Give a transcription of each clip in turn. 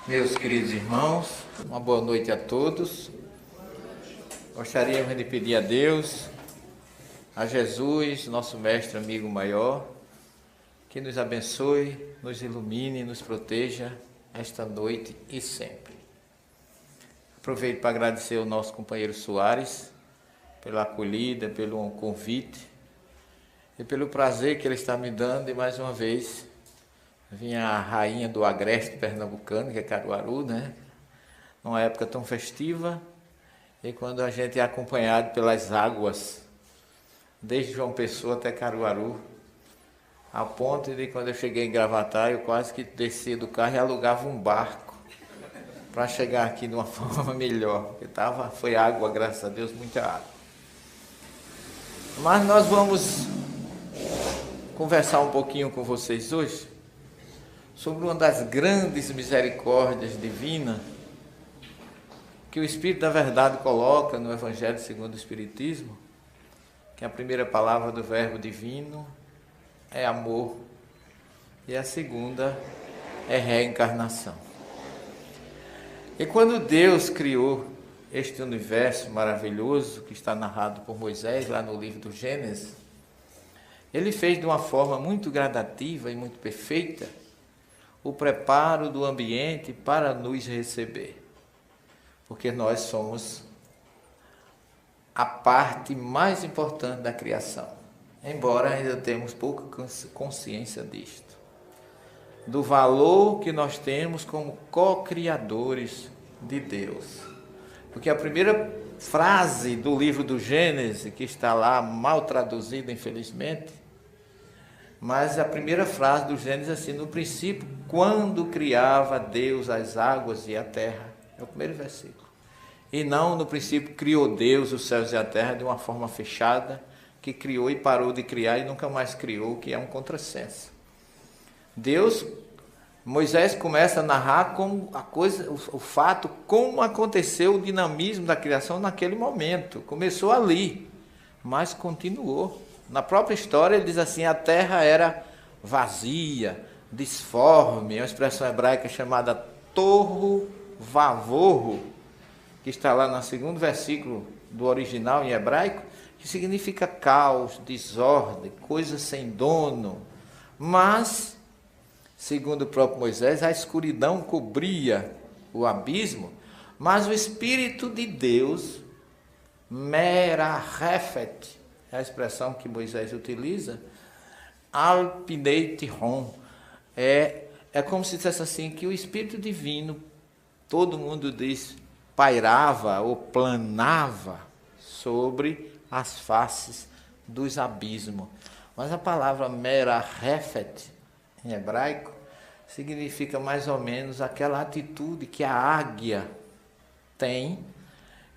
Meus queridos irmãos, uma boa noite a todos. Gostaríamos de pedir a Deus, a Jesus, nosso mestre, amigo maior, que nos abençoe, nos ilumine, nos proteja esta noite e sempre. Aproveito para agradecer ao nosso companheiro Soares pela acolhida, pelo convite e pelo prazer que ele está me dando de mais uma vez vinha a rainha do agreste pernambucano, que é Caruaru, né? Numa época tão festiva, e quando a gente é acompanhado pelas águas, desde João Pessoa até Caruaru, a ponto de quando eu cheguei em Gravatar, eu quase que descia do carro e alugava um barco para chegar aqui de uma forma melhor, porque foi água, graças a Deus, muita água. Mas nós vamos conversar um pouquinho com vocês hoje sobre uma das grandes misericórdias divinas que o Espírito da Verdade coloca no Evangelho segundo o Espiritismo, que a primeira palavra do Verbo Divino é amor e a segunda é reencarnação. E quando Deus criou este universo maravilhoso que está narrado por Moisés lá no livro do Gênesis, Ele fez de uma forma muito gradativa e muito perfeita o preparo do ambiente para nos receber, porque nós somos a parte mais importante da criação, embora ainda temos pouca consciência disto, do valor que nós temos como co-criadores de Deus, porque a primeira frase do livro do Gênesis, que está lá mal traduzida infelizmente, mas a primeira frase do Gênesis é assim: no princípio, quando criava Deus as águas e a terra. É o primeiro versículo. E não no princípio criou Deus os céus e a terra de uma forma fechada, que criou e parou de criar e nunca mais criou, que é um contrassenso. Moisés começa a narrar como o fato, como aconteceu o dinamismo da criação naquele momento. Começou ali, mas continuou. Na própria história ele diz assim: a terra era vazia, disforme, é uma expressão hebraica chamada torro vavorro, que está lá no segundo versículo do original em hebraico, que significa caos, desordem, coisa sem dono. Mas, segundo o próprio Moisés, a escuridão cobria o abismo, mas o Espírito de Deus, merahefet, é a expressão que Moisés utiliza, alpinei ron, é como se dissesse assim, que o Espírito Divino, todo mundo diz, pairava ou planava sobre as faces dos abismos. Mas a palavra merahefet, em hebraico, significa mais ou menos aquela atitude que a águia tem,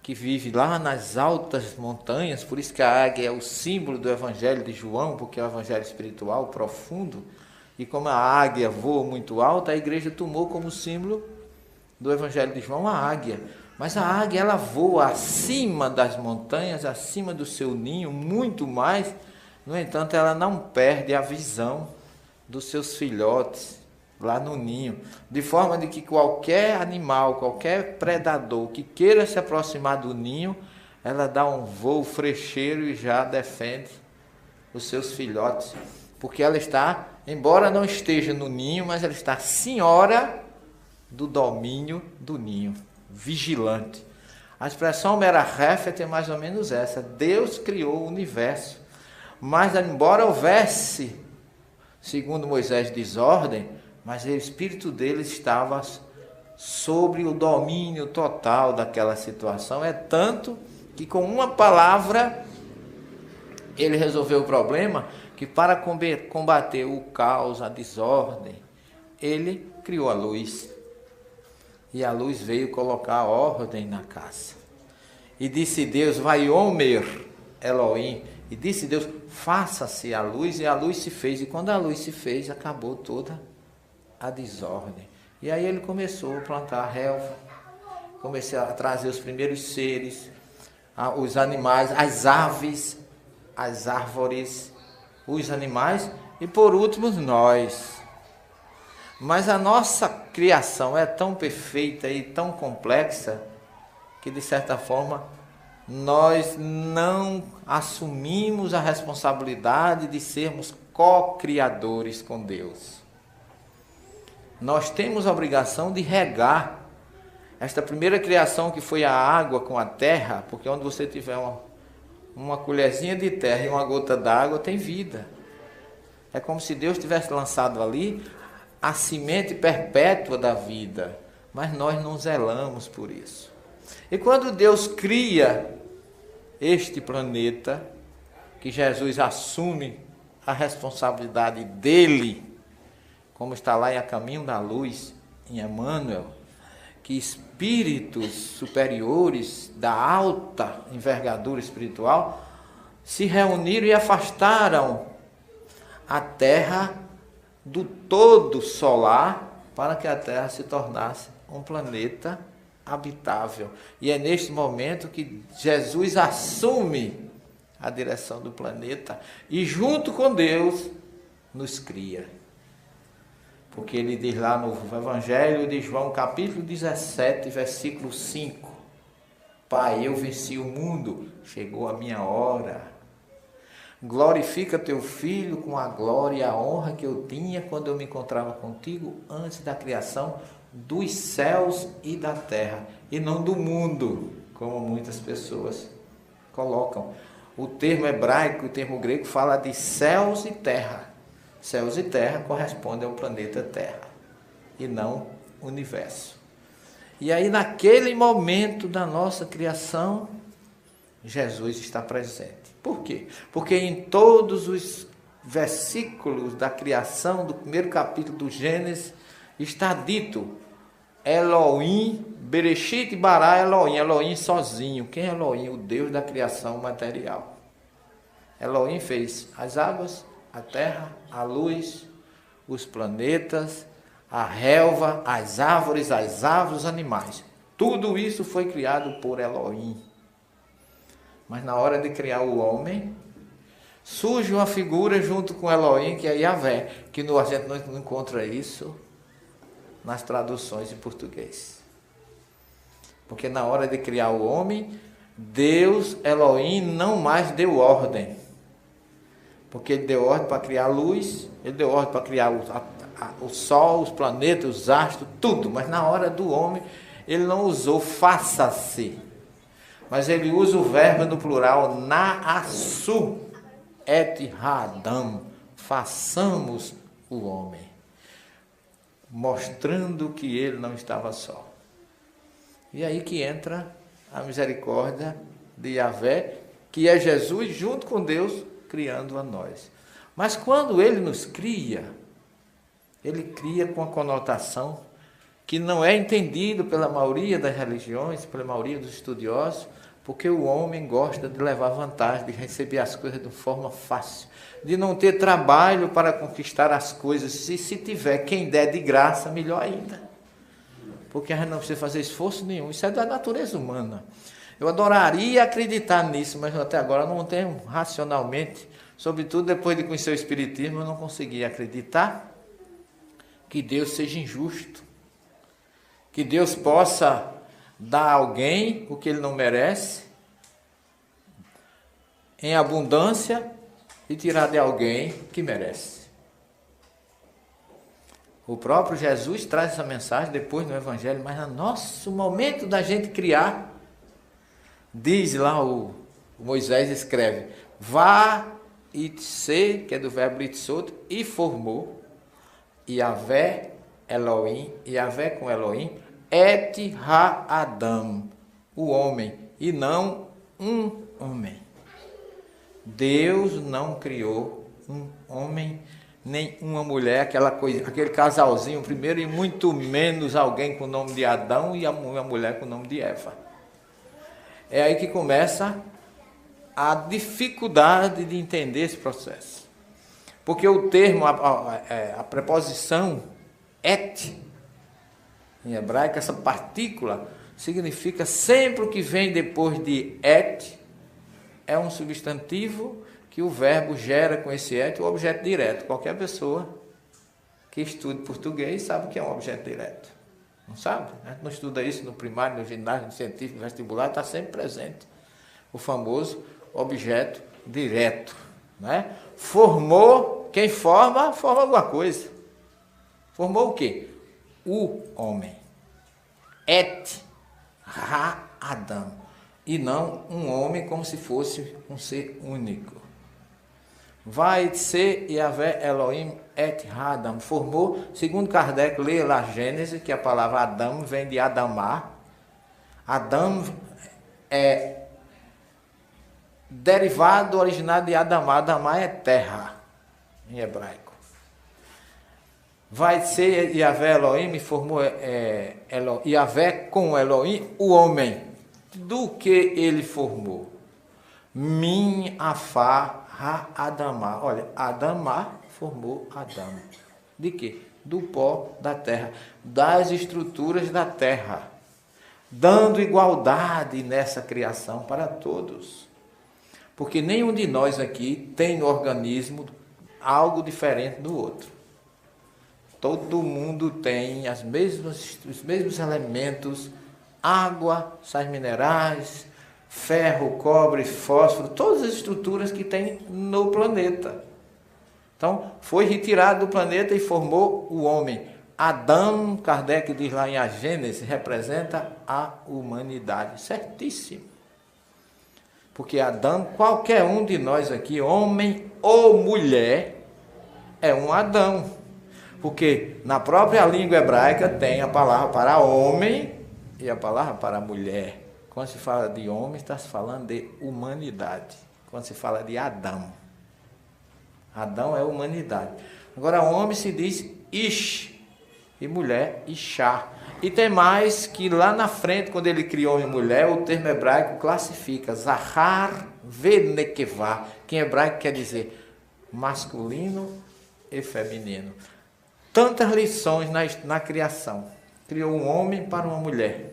que vive lá nas altas montanhas. Por isso que a águia é o símbolo do Evangelho de João, porque é o Evangelho espiritual profundo, e como a águia voa muito alta, a igreja tomou como símbolo do Evangelho de João a águia. Mas a águia, ela voa acima das montanhas, acima do seu ninho, muito mais. No entanto, ela não perde a visão dos seus filhotes lá no ninho, de forma de que qualquer animal, qualquer predador que queira se aproximar do ninho, ela dá um voo frecheiro e já defende os seus filhotes, porque ela está, embora não esteja no ninho, mas ela está senhora do domínio do ninho, vigilante. A expressão merahefet é mais ou menos essa: Deus criou o universo, mas embora houvesse, segundo Moisés, desordem, mas o Espírito dele estava sobre o domínio total daquela situação. É tanto que com uma palavra ele resolveu o problema, que para combater o caos, a desordem, ele criou a luz. E a luz veio colocar a ordem na casa. E disse Deus: Vaiomer Elohim. E disse Deus: faça-se a luz. E a luz se fez. E quando a luz se fez, acabou toda a desordem. E aí ele começou a plantar a relva, começou a trazer os primeiros seres, os animais, as aves, as árvores, os animais e por último nós. Mas a nossa criação é tão perfeita e tão complexa que, de certa forma, nós não assumimos a responsabilidade de sermos co-criadores com Deus. Nós temos a obrigação de regar esta primeira criação, que foi a água com a terra, porque onde você tiver uma colherzinha de terra e uma gota d'água, tem vida. É como se Deus tivesse lançado ali a semente perpétua da vida, mas nós não zelamos por isso. E quando Deus cria este planeta, que Jesus assume a responsabilidade dele, como está lá em A Caminho da Luz, em Emmanuel, que espíritos superiores da alta envergadura espiritual se reuniram e afastaram a Terra do todo solar para que a Terra se tornasse um planeta habitável. E é neste momento que Jesus assume a direção do planeta e, junto com Deus, nos cria. Porque ele diz lá no Evangelho de João, capítulo 17, versículo 5: Pai, eu venci o mundo, chegou a minha hora. Glorifica teu Filho com a glória e a honra que eu tinha quando eu me encontrava contigo antes da criação dos céus e da terra, e não do mundo, como muitas pessoas colocam. O termo hebraico, o termo grego, fala de céus e terra. Céus e terra correspondem ao planeta Terra, e não universo. E aí, naquele momento da nossa criação, Jesus está presente. Por quê? Porque em todos os versículos da criação, do primeiro capítulo do Gênesis, está dito Elohim, Bereshit bara Elohim, Elohim sozinho. Quem é Elohim? O Deus da criação material. Elohim fez as águas, a terra, a luz, os planetas, a relva, as árvores, os animais. Tudo isso foi criado por Elohim. Mas na hora de criar o homem, surge uma figura junto com Elohim, que é Yahvé, que a gente não encontra isso nas traduções em português. Porque na hora de criar o homem, Deus, Elohim, não mais deu ordem. Porque ele deu ordem para criar a luz, ele deu ordem para criar o sol, os planetas, os astros, tudo. Mas na hora do homem, ele não usou faça-se. Mas ele usa o verbo no plural, na'asu et ha'adam, façamos o homem. Mostrando que ele não estava só. E aí que entra a misericórdia de Yahvé, que é Jesus junto com Deus, criando a nós. Mas quando ele nos cria, ele cria com a conotação que não é entendido pela maioria das religiões, pela maioria dos estudiosos, porque o homem gosta de levar vantagem, de receber as coisas de forma fácil, de não ter trabalho para conquistar as coisas. Se tiver quem der de graça, melhor ainda. Porque a gente não precisa fazer esforço nenhum, isso é da natureza humana. Eu adoraria acreditar nisso, mas até agora não tenho racionalmente, sobretudo depois de conhecer o Espiritismo, eu não consegui acreditar que Deus seja injusto, que Deus possa dar a alguém o que ele não merece, em abundância, e tirar de alguém que merece. O próprio Jesus traz essa mensagem depois no Evangelho, mas no nosso momento da gente criar, diz lá o Moisés escreve, vá itse, que é do verbo itsot, e formou, Yahvé Elohim, Yahvé com Elohim, et ha-adam, o homem, e não um homem. Deus não criou um homem, nem uma mulher, aquela coisa, aquele casalzinho primeiro, e muito menos alguém com o nome de Adão e uma mulher com o nome de Eva. É aí que começa a dificuldade de entender esse processo. Porque o termo, a preposição et, em hebraico, essa partícula, significa sempre o que vem depois de et, é um substantivo que o verbo gera com esse et o objeto direto. Qualquer pessoa que estuda português sabe o que é um objeto direto. Não sabe? A gente não estuda isso no primário, no ginásio, no científico, no vestibular, está sempre presente. O famoso objeto direto. Né? Formou, quem forma alguma coisa. Formou o quê? O homem. Et ha-Adam. E não um homem como se fosse um ser único. Vai ser Yahvé Elohim et ha-Adam. Formou, segundo Kardec, lê lá Gênesis, que a palavra Adam vem de Adamá. Adam é derivado originado de Adamá. Adamá é terra, em hebraico. Vai ser Yahvé Elohim, formou Yahvé com Elohim, o homem. Do que ele formou? Min afá ha-Adamá. Olha, Adamá formou Adão. De quê? Do pó da terra, das estruturas da terra, dando igualdade nessa criação para todos. Porque nenhum de nós aqui tem no organismo algo diferente do outro. Todo mundo tem os mesmos elementos, água, sais minerais, ferro, cobre, fósforo, todas as estruturas que tem no planeta. Então, foi retirado do planeta e formou o homem. Adão, Kardec diz lá em A Gênese, representa a humanidade. Certíssimo. Porque Adão, qualquer um de nós aqui, homem ou mulher, é um Adão. Porque na própria língua hebraica tem a palavra para homem e a palavra para mulher. Quando se fala de homem, está se falando de humanidade. Quando se fala de Adão, Adão é humanidade. Agora, homem se diz Ish e mulher Ishá. E tem mais que lá na frente, quando ele criou homem e mulher, o termo hebraico classifica Zahar Venekevá, que em hebraico quer dizer masculino e feminino. Tantas lições na criação. Criou um homem para uma mulher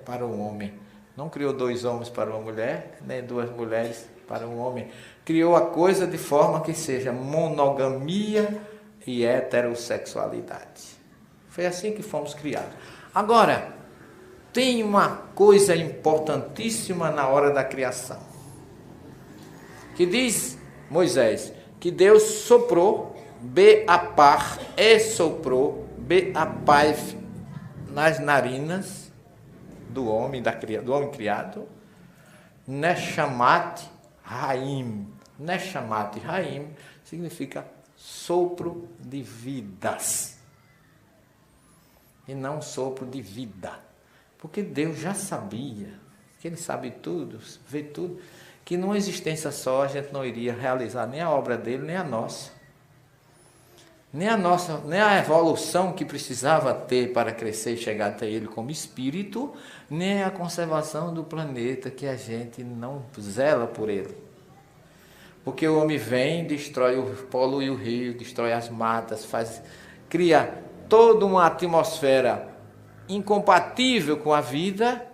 para um homem. Não criou dois homens para uma mulher, nem duas mulheres para um homem. Criou a coisa de forma que seja monogamia e heterossexualidade. Foi assim que fomos criados. Agora, tem uma coisa importantíssima na hora da criação. Que diz Moisés, que Deus soprou, beapar, e soprou, beapai nas narinas do homem criado, Neshamat Haim. Neshamat Haim significa sopro de vidas. E não sopro de vida. Porque Deus já sabia, que Ele sabe tudo, vê tudo, que numa existência só a gente não iria realizar nem a obra dele, nem a nossa. Nem a evolução que precisava ter para crescer e chegar até ele como espírito, nem a conservação do planeta, que a gente não zela por ele. Porque o homem vem, polui o rio, destrói as matas, cria toda uma atmosfera incompatível com a vida,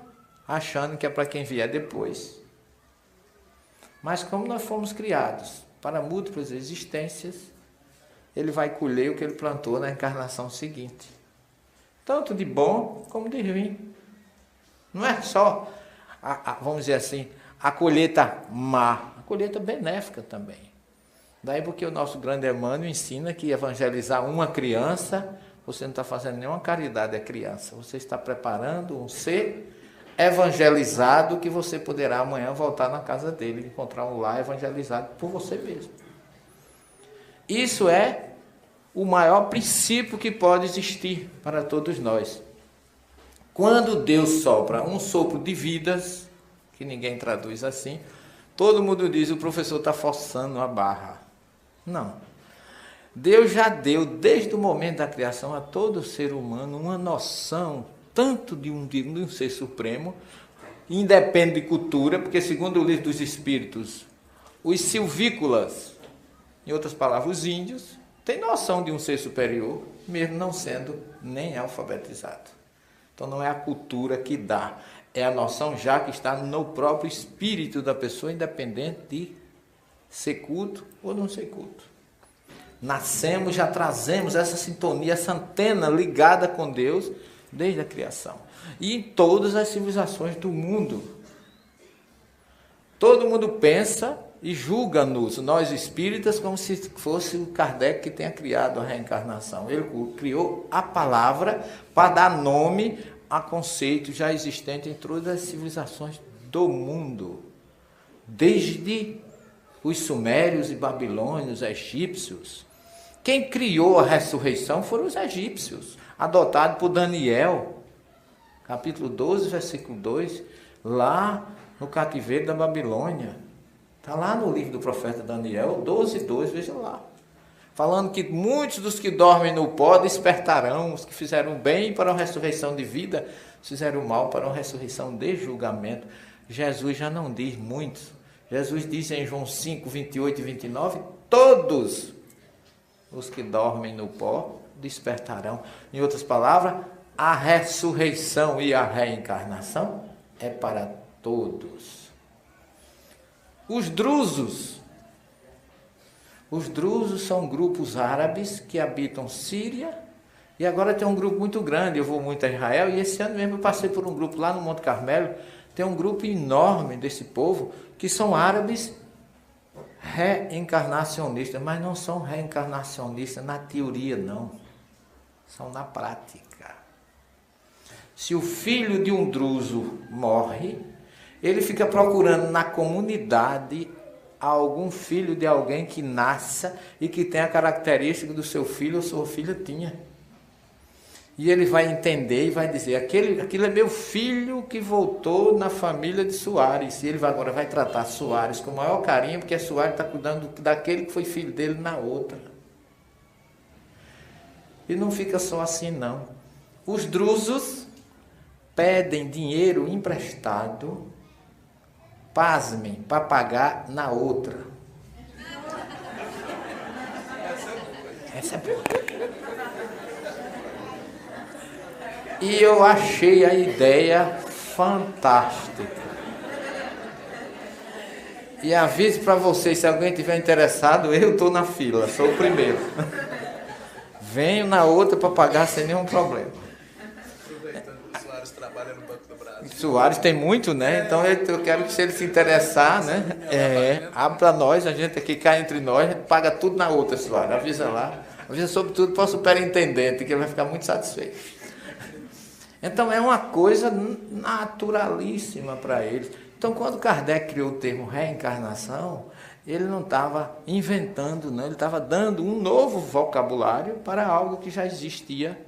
achando que é para quem vier depois. Mas como nós fomos criados para múltiplas existências, ele vai colher o que ele plantou na encarnação seguinte. Tanto de bom como de ruim. Não é só, vamos dizer assim, a colheita má, a colheita benéfica também. Daí porque o nosso grande Emmanuel ensina que evangelizar uma criança, você não está fazendo nenhuma caridade à criança. Você está preparando um ser evangelizado que você poderá amanhã voltar na casa dele, encontrar um lar evangelizado por você mesmo. Isso é o maior princípio que pode existir para todos nós. Quando Deus sopra um sopro de vidas, que ninguém traduz assim, todo mundo diz, o professor está forçando a barra. Não. Deus já deu, desde o momento da criação, a todo ser humano uma noção, tanto de um ser supremo, independe de cultura, porque segundo o livro dos Espíritos, os silvícolas, em outras palavras, os índios, têm noção de um ser superior, mesmo não sendo nem alfabetizado. Então não é a cultura que dá, é a noção já que está no próprio espírito da pessoa, independente de ser culto ou não ser culto. nascemos, já trazemos essa sintonia, essa antena ligada com Deus desde a criação. E em todas as civilizações do mundo. Todo mundo pensa e julga-nos, nós espíritas, como se fosse o Kardec que tenha criado a reencarnação. Ele criou a palavra para dar nome a conceitos já existentes em todas as civilizações do mundo. Desde os sumérios e babilônios, egípcios. Quem criou a ressurreição foram os egípcios, adotado por Daniel, capítulo 12, versículo 2, lá no cativeiro da Babilônia. Está lá no livro do profeta Daniel, 12, 2, veja lá. Falando que muitos dos que dormem no pó despertarão, os que fizeram bem para a ressurreição de vida, fizeram mal para a ressurreição de julgamento. Jesus já não diz muitos. Jesus diz em João 5, 28 e 29, todos os que dormem no pó despertarão. Em outras palavras, a ressurreição e a reencarnação é para todos. Os drusos são grupos árabes que habitam Síria, e agora tem um grupo muito grande, eu vou muito a Israel, e esse ano mesmo eu passei por um grupo lá no Monte Carmelo, tem um grupo enorme desse povo, que são árabes reencarnacionistas, mas não são reencarnacionistas na teoria, não. São na prática. Se o filho de um druso morre, ele fica procurando na comunidade algum filho de alguém que nasça e que tenha a característica do seu filho ou sua filha tinha. E ele vai entender e vai dizer, aquilo é meu filho que voltou na família de Soares. E ele agora vai tratar Soares com o maior carinho, porque Soares está cuidando daquele que foi filho dele na outra. E não fica só assim, não. Os drusos pedem dinheiro emprestado, pasmem, para pagar na outra. Essa é boa. E eu achei a ideia fantástica. E aviso para vocês, se alguém tiver interessado, eu estou na fila, sou o primeiro. Venho na outra para pagar sem nenhum problema. Aproveitando que o Soares trabalha no Banco do Brasil. Soares tem muito, né? Então eu quero que se ele se interessar, né? Abre para nós, a gente aqui cá entre nós, paga tudo na outra, Soares. Avisa lá. Avisa sobretudo para o superintendente, que ele vai ficar muito satisfeito. Então é uma coisa naturalíssima para eles. Então quando Kardec criou o termo reencarnação, ele não estava inventando, não, ele estava dando um novo vocabulário para algo que já existia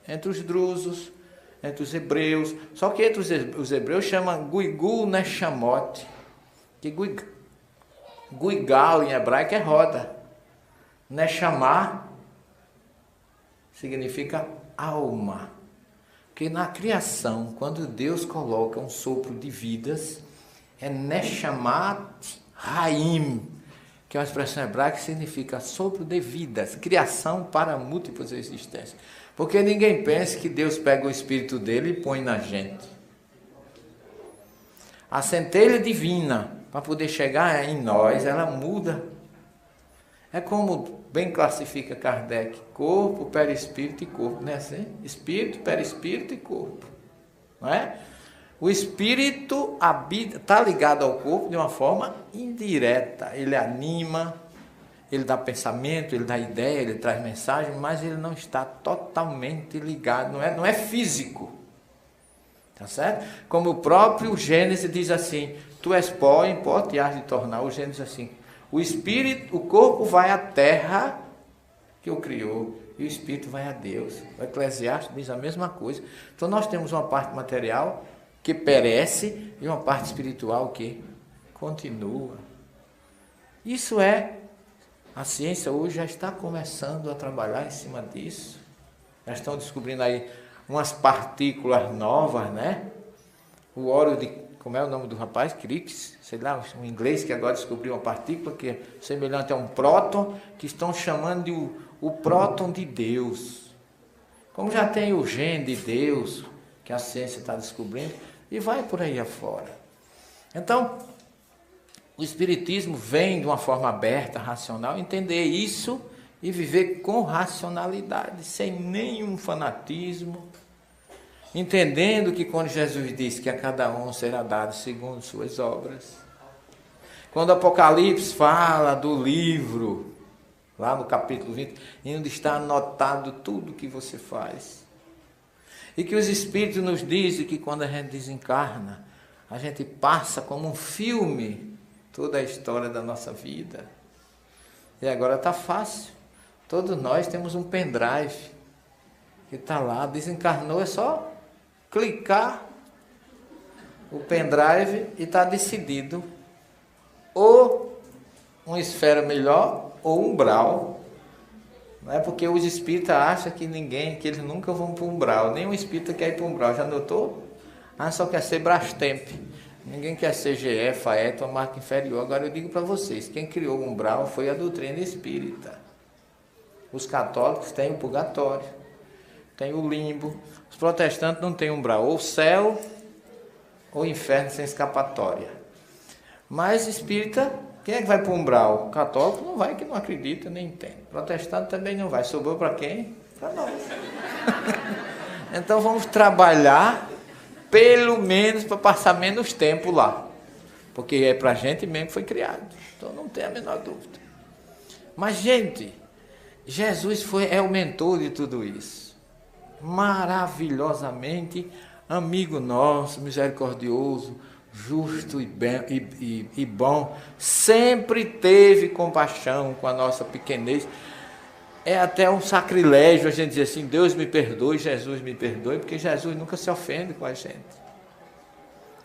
entre os drusos, entre os hebreus. Só que entre os hebreus chamam Guigu Neshamot, que Guigal em hebraico é roda. Neshamah significa alma. Porque na criação, quando Deus coloca um sopro de vidas, é Neshamat Haim, que é uma expressão hebraica que significa sopro de vidas, criação para múltiplas existências. Porque ninguém pensa que Deus pega o espírito dele e põe na gente. A centelha divina, para poder chegar em nós, ela muda. É como bem classifica Kardec, corpo, perispírito e corpo, não é assim? Espírito, perispírito e corpo, não é? O espírito está ligado ao corpo de uma forma indireta, ele anima, ele dá pensamento, ele dá ideia, ele traz mensagem, mas ele não está totalmente ligado, não é físico, tá certo? Como o próprio Gênesis diz assim, tu és pó, em pó te has de tornar, o Gênesis assim, o espírito, o corpo vai à terra que o criou, e o espírito vai a Deus. O Eclesiastes diz a mesma coisa. Então nós temos uma parte material que perece e uma parte espiritual que continua. Isso a ciência hoje já está começando a trabalhar em cima disso. Já estão descobrindo aí umas partículas novas, né? O óleo de... Como é o nome do rapaz? Crookes, sei lá, um inglês que agora descobriu uma partícula que é semelhante a um próton, que estão chamando de o próton de Deus. Como já tem o gene de Deus, que a ciência está descobrindo, e vai por aí afora. Então, o Espiritismo vem de uma forma aberta, racional, entender isso, e viver com racionalidade, sem nenhum fanatismo, entendendo que quando Jesus disse que a cada um será dado segundo suas obras, quando o Apocalipse fala do livro, lá no capítulo 20, onde está anotado tudo que você faz, e que os Espíritos nos dizem que quando a gente desencarna, a gente passa como um filme toda a história da nossa vida. E agora está fácil. Todos nós temos um pendrive que está lá, desencarnou, é só clicar o pendrive e está decidido. Ou uma esfera melhor, ou um umbral. Não é porque os espíritas acham que eles nunca vão para o umbral. Nenhum espírita quer ir para o umbral, já notou? Só quer ser Brastemp. Ninguém quer ser GE, FAET, uma marca inferior. Agora eu digo para vocês, quem criou o umbral foi a doutrina espírita. Os católicos têm o purgatório, têm o limbo. Os protestantes não têm umbral, ou céu, ou inferno sem escapatória. Mas espírita, quem é que vai para o umbral? O católico não vai, que não acredita, nem tem. O protestante também não vai. Sobrou para quem? Para nós. Então vamos trabalhar, pelo menos para passar menos tempo lá. Porque é para a gente mesmo que foi criado. Então não tem a menor dúvida. Mas, gente, Jesus é o mentor de tudo isso. Maravilhosamente amigo nosso, misericordioso, justo e bom, sempre teve compaixão com a nossa pequenez. É até um sacrilégio a gente dizer assim, Deus me perdoe, Jesus me perdoe, porque Jesus nunca se ofende com a gente.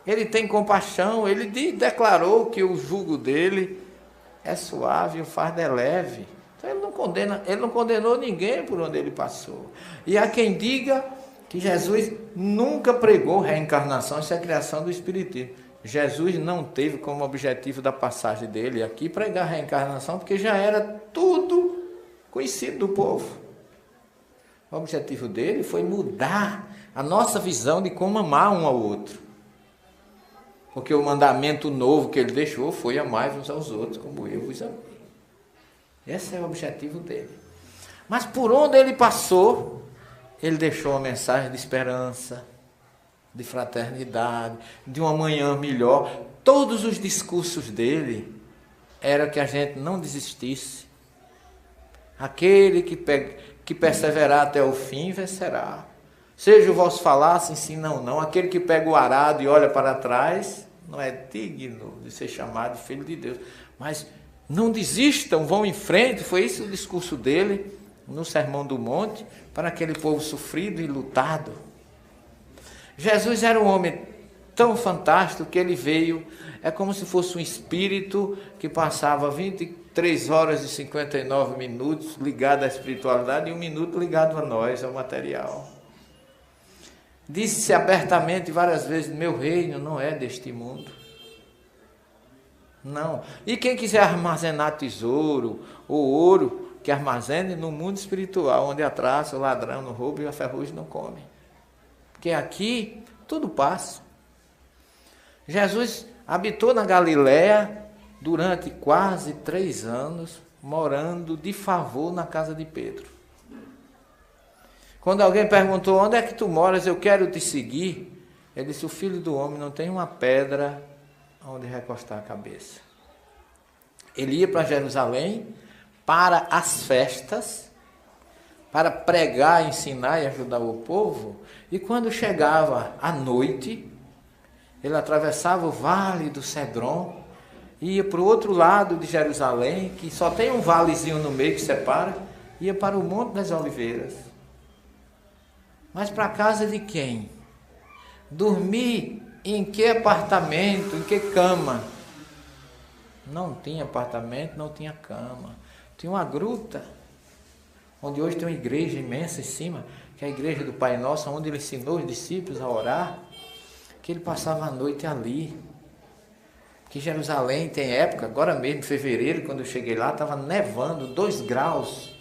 Ele tem compaixão, ele declarou que o jugo dele é suave, o fardo é leve. Então ele não condenou ninguém por onde ele passou. E há quem diga que Jesus nunca pregou reencarnação, isso é a criação do Espiritismo. Jesus não teve como objetivo da passagem dele aqui pregar reencarnação, porque já era tudo conhecido do povo. O objetivo dele foi mudar a nossa visão de como amar um ao outro. Porque o mandamento novo que ele deixou foi amar uns aos outros como eu vos amei. Esse é o objetivo dele. Mas por onde ele passou, ele deixou uma mensagem de esperança, de fraternidade, de um amanhã melhor. Todos os discursos dele eram que a gente não desistisse. Aquele que perseverar até o fim vencerá. Seja o vosso falar, sim, sim, não, não. Aquele que pega o arado e olha para trás não é digno de ser chamado filho de Deus. Mas não desistam, vão em frente. Foi esse o discurso dele no Sermão do Monte, para aquele povo sofrido e lutado. Jesus era um homem tão fantástico que ele veio, é como se fosse um espírito que passava 23 horas e 59 minutos ligado à espiritualidade e 1 minuto ligado a nós, ao material. Disse-se abertamente várias vezes, meu reino não é deste mundo. Não. E quem quiser armazenar tesouro ou ouro, que armazene no mundo espiritual, onde a traça, o ladrão não rouba e a ferrugem não come. Porque aqui tudo passa. Jesus habitou na Galiléia durante quase 3 anos, morando de favor na casa de Pedro. Quando alguém perguntou, onde é que tu moras, eu quero te seguir, ele disse, o Filho do Homem não tem uma pedra onde recostar a cabeça. Ele ia para Jerusalém para as festas, para pregar, ensinar e ajudar o povo, e quando chegava à noite, ele atravessava o vale do Cedron, ia para o outro lado de Jerusalém, que só tem um valezinho no meio que separa, ia para o Monte das Oliveiras. Mas para a casa de quem? Dormir em que apartamento, em que cama? Não tinha apartamento, não tinha cama. Tinha uma gruta, onde hoje tem uma igreja imensa em cima, que é a igreja do Pai Nosso, onde ele ensinou os discípulos a orar, que ele passava a noite ali. Que Jerusalém tem época, agora mesmo, em fevereiro, quando eu cheguei lá, estava nevando 2 graus.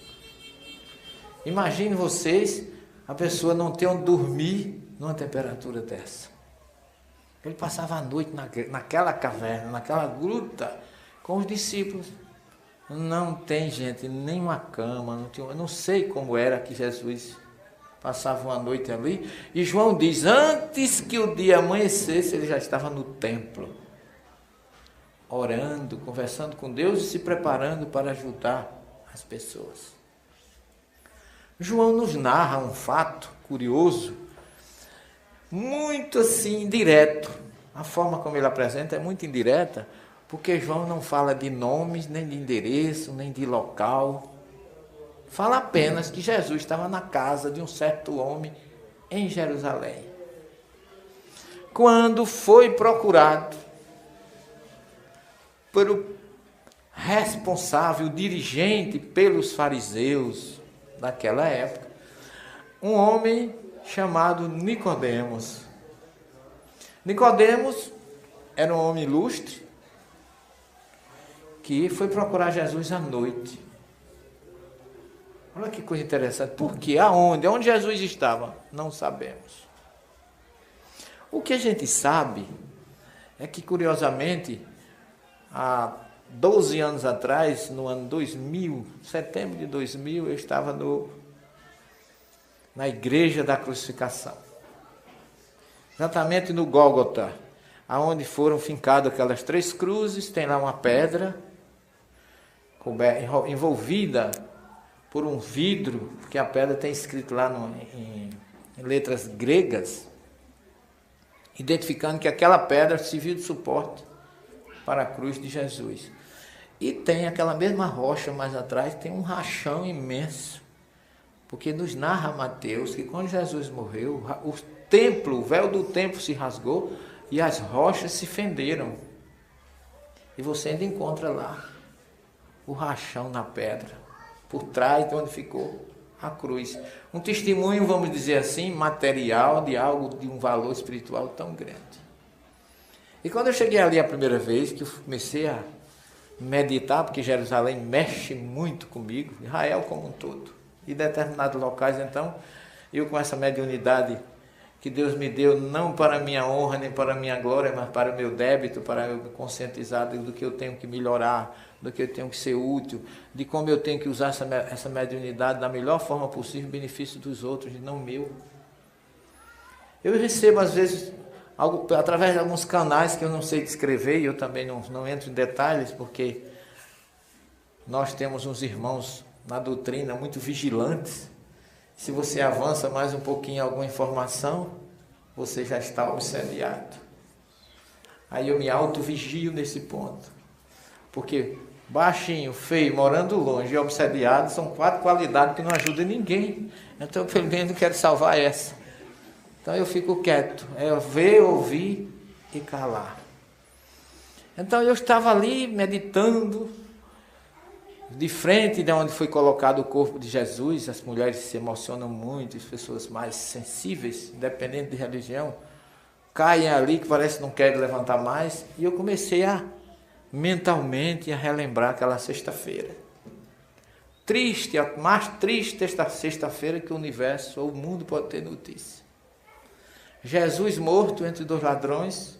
Imagine vocês, a pessoa não ter onde dormir numa temperatura dessa. Ele passava a noite naquela caverna, naquela gruta, com os discípulos. Não tem, gente, nem uma cama, não tinha, eu não sei como era que Jesus passava uma noite ali. E João diz, antes que o dia amanhecesse, ele já estava no templo, orando, conversando com Deus e se preparando para ajudar as pessoas. João nos narra um fato curioso, muito assim, direto. A forma como ele apresenta é muito indireta, porque João não fala de nomes, nem de endereço, nem de local. Fala apenas que Jesus estava na casa de um certo homem em Jerusalém. Quando foi procurado pelo responsável, dirigente pelos fariseus daquela época, um homem chamado Nicodemos. Nicodemos era um homem ilustre que foi procurar Jesus à noite. Olha que coisa interessante. Por quê? Aonde? Onde Jesus estava? Não sabemos. O que a gente sabe é que, curiosamente, há 12 anos atrás, no ano 2000, setembro de 2000, eu estava na igreja da crucificação. Exatamente no Gólgota, aonde foram fincadas aquelas 3 cruzes, tem lá uma pedra envolvida por um vidro, porque a pedra tem escrito lá em letras gregas, identificando que aquela pedra serviu de suporte para a cruz de Jesus. E tem aquela mesma rocha mais atrás, tem um rachão imenso, porque nos narra Mateus que quando Jesus morreu, o véu do templo se rasgou e as rochas se fenderam. E você ainda encontra lá o rachão na pedra, por trás de onde ficou a cruz. Um testemunho, vamos dizer assim, material de algo de um valor espiritual tão grande. E quando eu cheguei ali a primeira vez, que eu comecei a meditar, porque Jerusalém mexe muito comigo, Israel como um todo, e determinados locais, então, eu com essa mediunidade que Deus me deu, não para minha honra, nem para minha glória, mas para o meu débito, para eu me conscientizar do que eu tenho que melhorar, do que eu tenho que ser útil, de como eu tenho que usar essa mediunidade da melhor forma possível, em benefício dos outros, e não meu. Eu recebo, às vezes, algo através de alguns canais que eu não sei descrever, e eu também não entro em detalhes, porque nós temos uns irmãos na doutrina muito vigilantes. Se você avança mais um pouquinho alguma informação, você já está obsediado. Aí eu me auto-vigio nesse ponto. Porque baixinho, feio, morando longe e obsediado são 4 qualidades que não ajudam ninguém. Então eu pelo menos quero salvar essa. Então eu fico quieto. É ver, ouvir e calar. Então eu estava ali meditando, de frente de onde foi colocado o corpo de Jesus. As mulheres se emocionam muito, as pessoas mais sensíveis, independente de religião, caem ali que parece que não querem levantar mais. E eu comecei mentalmente a relembrar aquela sexta-feira. Triste, a mais triste esta sexta-feira que o universo ou o mundo pode ter notícia. Jesus morto entre 2 ladrões.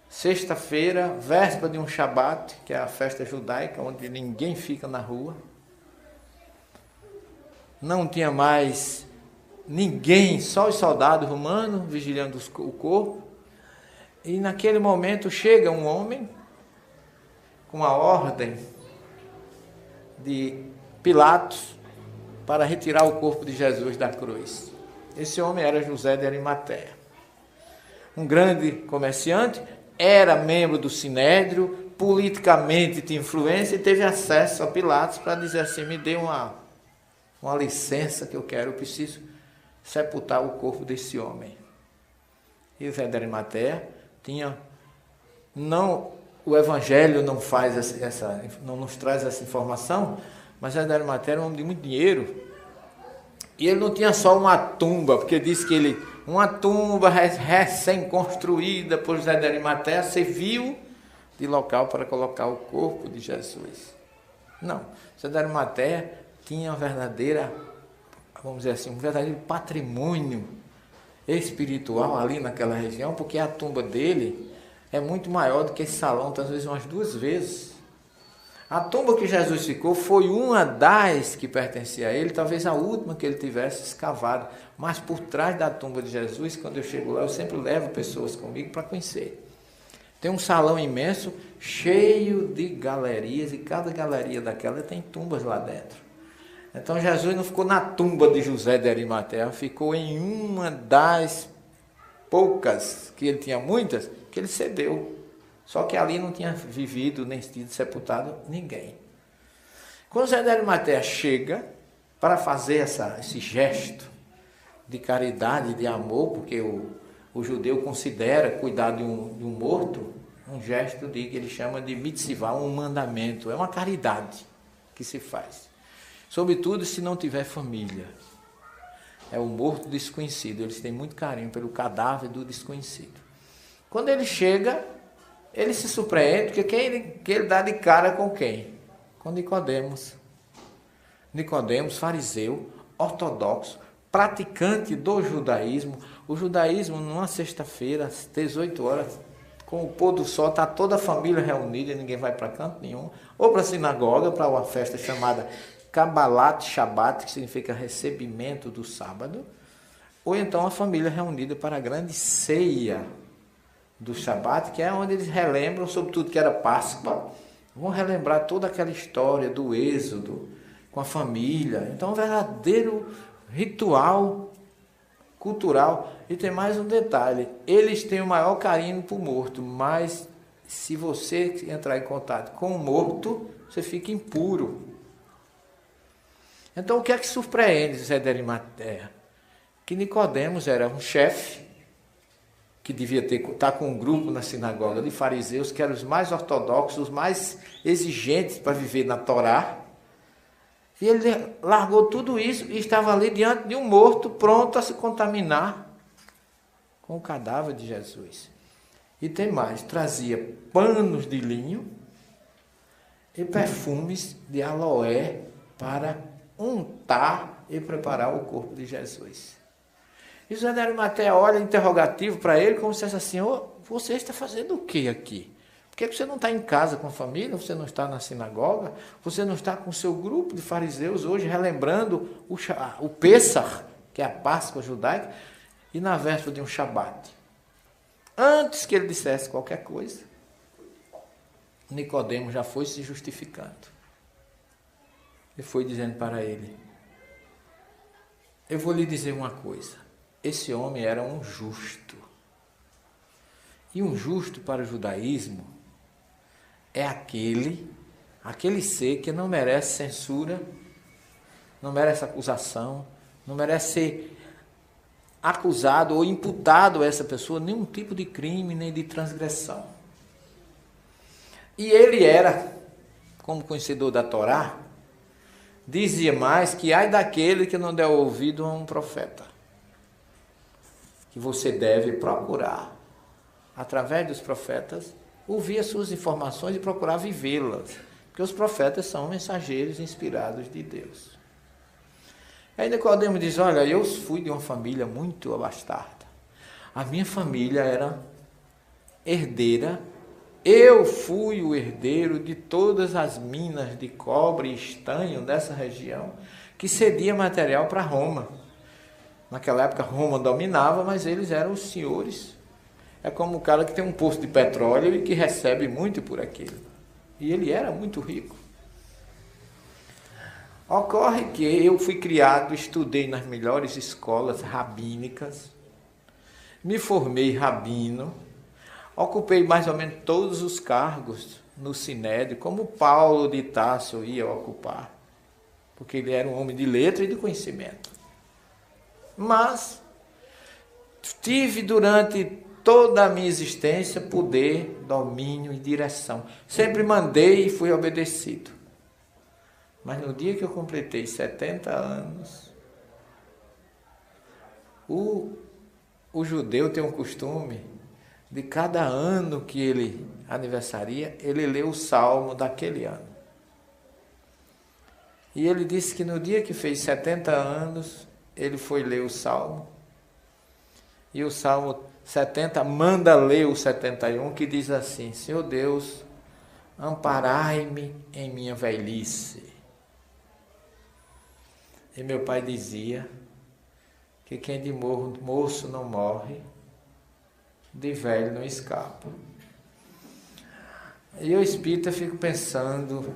Sexta-feira, véspera de um Shabat, que é a festa judaica, onde ninguém fica na rua. Não tinha mais ninguém, só os soldados romanos vigilando o corpo. E naquele momento chega um homem com a ordem de Pilatos para retirar o corpo de Jesus da cruz. Esse homem era José de Arimateia, um grande comerciante. Era membro do Sinédrio, politicamente tinha influência e teve acesso a Pilatos para dizer assim: me dê uma licença que eu preciso sepultar o corpo desse homem. E o José de Arimateia tinha, o Evangelho não faz não nos traz essa informação, mas José de Arimateia era um homem de muito dinheiro. E ele não tinha só uma tumba, porque disse que uma tumba recém-construída por José de Arimateia serviu de local para colocar o corpo de Jesus. Não, José de Arimateia tinha vamos dizer assim, um verdadeiro patrimônio espiritual ali naquela região, porque a tumba dele é muito maior do que esse salão, às vezes umas 2 vezes. A tumba que Jesus ficou foi uma das que pertencia a ele, talvez a última que ele tivesse escavado. Mas por trás da tumba de Jesus, quando eu chego lá, eu sempre levo pessoas comigo para conhecer. Tem um salão imenso, cheio de galerias, e cada galeria daquela tem tumbas lá dentro. Então Jesus não ficou na tumba de José de Arimateia, ficou em uma das poucas, que ele tinha muitas, que ele cedeu. Só que ali não tinha vivido, nem sido sepultado ninguém. Quando José de Arimateia chega para fazer esse gesto de caridade, de amor, porque o judeu considera cuidar de um morto um gesto que ele chama de mitzvah, um mandamento, é uma caridade que se faz. Sobretudo se não tiver família. É o morto desconhecido, eles têm muito carinho pelo cadáver do desconhecido. Quando ele chega, ele se surpreende, porque que ele dá de cara com quem? Com Nicodemos. Nicodemos, fariseu, ortodoxo, praticante do judaísmo. O judaísmo, numa sexta-feira, às 18 horas, com o pôr do sol, está toda a família reunida, ninguém vai para canto nenhum, ou para a sinagoga, para uma festa chamada Kabbalat Shabbat, que significa recebimento do sábado, ou então a família reunida para a grande ceia do Shabat, que é onde eles relembram, sobretudo que era Páscoa, vão relembrar toda aquela história do êxodo com a família. Então, um verdadeiro ritual cultural. E tem mais um detalhe, eles têm o maior carinho por morto, mas se você entrar em contato com o morto, você fica impuro. Então, o que é que surpreende José de Arimateia? Que Nicodemos era um chefe, que devia estar com um grupo na sinagoga de fariseus, que eram os mais ortodoxos, os mais exigentes para viver na Torá. E ele largou tudo isso e estava ali diante de um morto, pronto a se contaminar com o cadáver de Jesus. E tem mais, trazia panos de linho e perfumes de aloé para untar e preparar o corpo de Jesus. E José de Arimateia olha interrogativo para ele, como se fosse assim: oh, você está fazendo o que aqui? Por que você não está em casa com a família? Você não está na sinagoga? Você não está com o seu grupo de fariseus hoje, relembrando o Pêssar, que é a Páscoa judaica, e na véspera de um Shabat? Antes que ele dissesse qualquer coisa, Nicodemos já foi se justificando. E foi dizendo para ele: eu vou lhe dizer uma coisa, esse homem era um justo. E um justo para o judaísmo é aquele ser que não merece censura, não merece acusação, não merece ser acusado ou imputado a essa pessoa nenhum tipo de crime nem de transgressão. E ele era, como conhecedor da Torá, dizia mais que ai daquele que não der ouvido a um profeta, que você deve procurar, através dos profetas, ouvir as suas informações e procurar vivê-las, porque os profetas são mensageiros inspirados de Deus. Aí Nicodemos diz: olha, eu fui de uma família muito abastada, a minha família era herdeira, eu fui o herdeiro de todas as minas de cobre e estanho dessa região, que cedia material para Roma. Naquela época Roma dominava, mas eles eram os senhores. É como o cara que tem um poço de petróleo e que recebe muito por aquilo. E ele era muito rico. Ocorre que eu fui criado, estudei nas melhores escolas rabínicas, me formei rabino, ocupei mais ou menos todos os cargos no Sinédrio, como Paulo de Tarso ia ocupar, porque ele era um homem de letra e de conhecimento. Mas tive durante toda a minha existência poder, domínio e direção. Sempre mandei e fui obedecido. Mas no dia que eu completei 70 anos, o judeu tem um costume de cada ano que ele aniversaria, ele lê o salmo daquele ano. E ele disse que no dia que fez 70 anos, ele foi ler o salmo. E o salmo 70 manda ler o 71, que diz assim: Senhor Deus, amparai-me em minha velhice. E meu pai dizia que quem de moço não morre, de velho não escapa. E eu espírita fico pensando,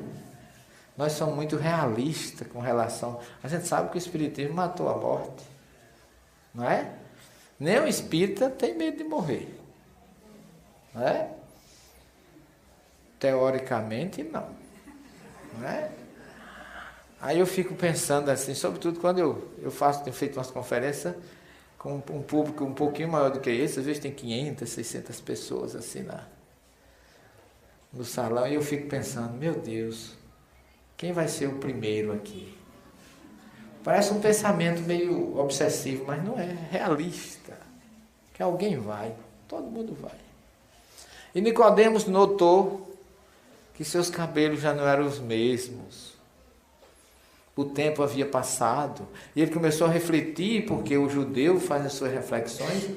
nós somos muito realistas com relação... A gente sabe que o espiritismo matou a morte, não é? Nem o espírita tem medo de morrer, não é? Teoricamente, não é? Aí eu fico pensando assim, sobretudo quando eu tenho feito umas conferências com um público um pouquinho maior do que esse, às vezes tem 500, 600 pessoas assim no salão, e eu fico pensando, meu Deus, quem vai ser o primeiro aqui? Parece um pensamento meio obsessivo, mas não é, realista, que alguém vai, todo mundo vai. E Nicodemos notou que seus cabelos já não eram os mesmos. O tempo havia passado, e ele começou a refletir, porque o judeu faz as suas reflexões,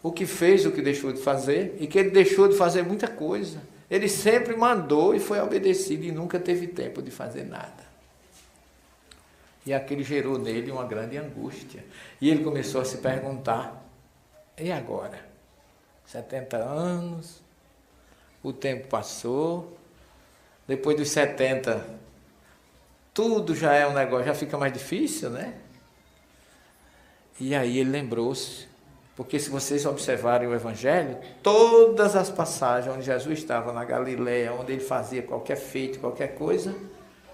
o que fez, o que deixou de fazer, e que ele deixou de fazer muita coisa. Ele sempre mandou e foi obedecido, e nunca teve tempo de fazer nada. E aquilo gerou nele uma grande angústia. E ele começou a se perguntar, e agora? 70 anos, o tempo passou, depois dos 70... tudo já é um negócio, já fica mais difícil, né? E aí ele lembrou-se, porque se vocês observarem o Evangelho, todas as passagens onde Jesus estava na Galileia, onde ele fazia qualquer feito, qualquer coisa,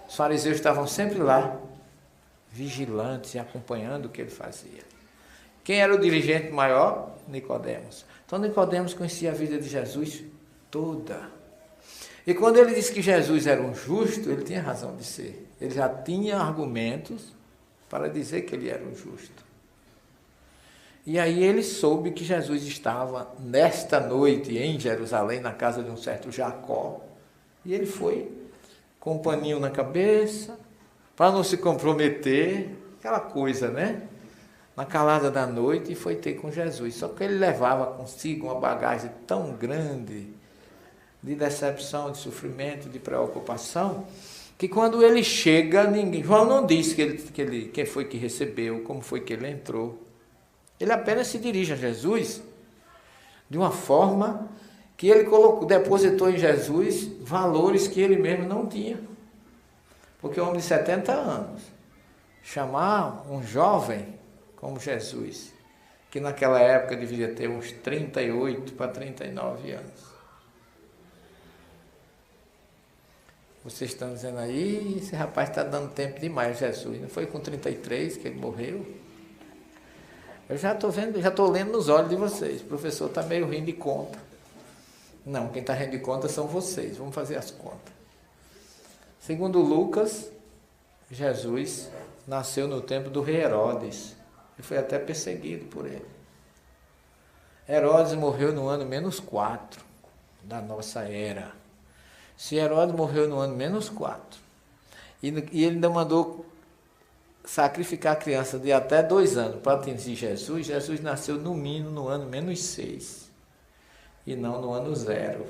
os fariseus estavam sempre lá, vigilantes e acompanhando o que ele fazia. Quem era o dirigente maior? Nicodemos. Então Nicodemos conhecia a vida de Jesus toda. E quando ele disse que Jesus era um justo, ele tinha razão de ser. Ele já tinha argumentos para dizer que ele era um justo. E aí ele soube que Jesus estava nesta noite em Jerusalém, na casa de um certo Jacó. E ele foi com um paninho na cabeça, para não se comprometer, aquela coisa, né? Na calada da noite, e foi ter com Jesus. Só que ele levava consigo uma bagagem tão grande de decepção, de sofrimento, de preocupação, que quando ele chega, João não disse quem foi que recebeu, como foi que ele entrou. Ele apenas se dirige a Jesus de uma forma que ele depositou em Jesus valores que ele mesmo não tinha. Porque um homem de 70 anos, chamar um jovem como Jesus, que naquela época devia ter uns 38 para 39 anos, vocês estão dizendo aí, esse rapaz está dando tempo demais a Jesus. Não foi com 33 que ele morreu? Eu já estou vendo, já estou lendo nos olhos de vocês. O professor está meio rindo de conta. Não, quem está rindo de conta são vocês. Vamos fazer as contas. Segundo Lucas, Jesus nasceu no tempo do rei Herodes. E foi até perseguido por ele. Herodes morreu no ano -4 da nossa era. Se Herodes morreu no ano -4, e ele ainda mandou sacrificar a criança de até 2 anos para atingir Jesus, Jesus nasceu no mínimo no ano -6, e não no ano 0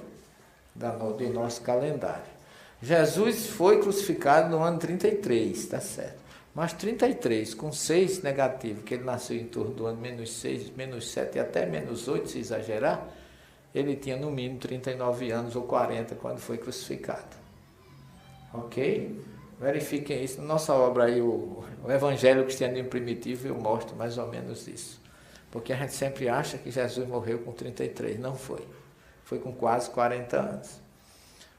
do nosso calendário. Jesus foi crucificado no ano 33, está certo. Mas 33, com 6 negativo, que ele nasceu em torno do ano -6, -7 e até -8, se exagerar, ele tinha no mínimo 39 anos ou 40 quando foi crucificado. Ok? Verifiquem isso. Na nossa obra aí, o Evangelho Cristianismo Primitivo, eu mostro mais ou menos isso. Porque a gente sempre acha que Jesus morreu com 33. Não foi. Foi com quase 40 anos.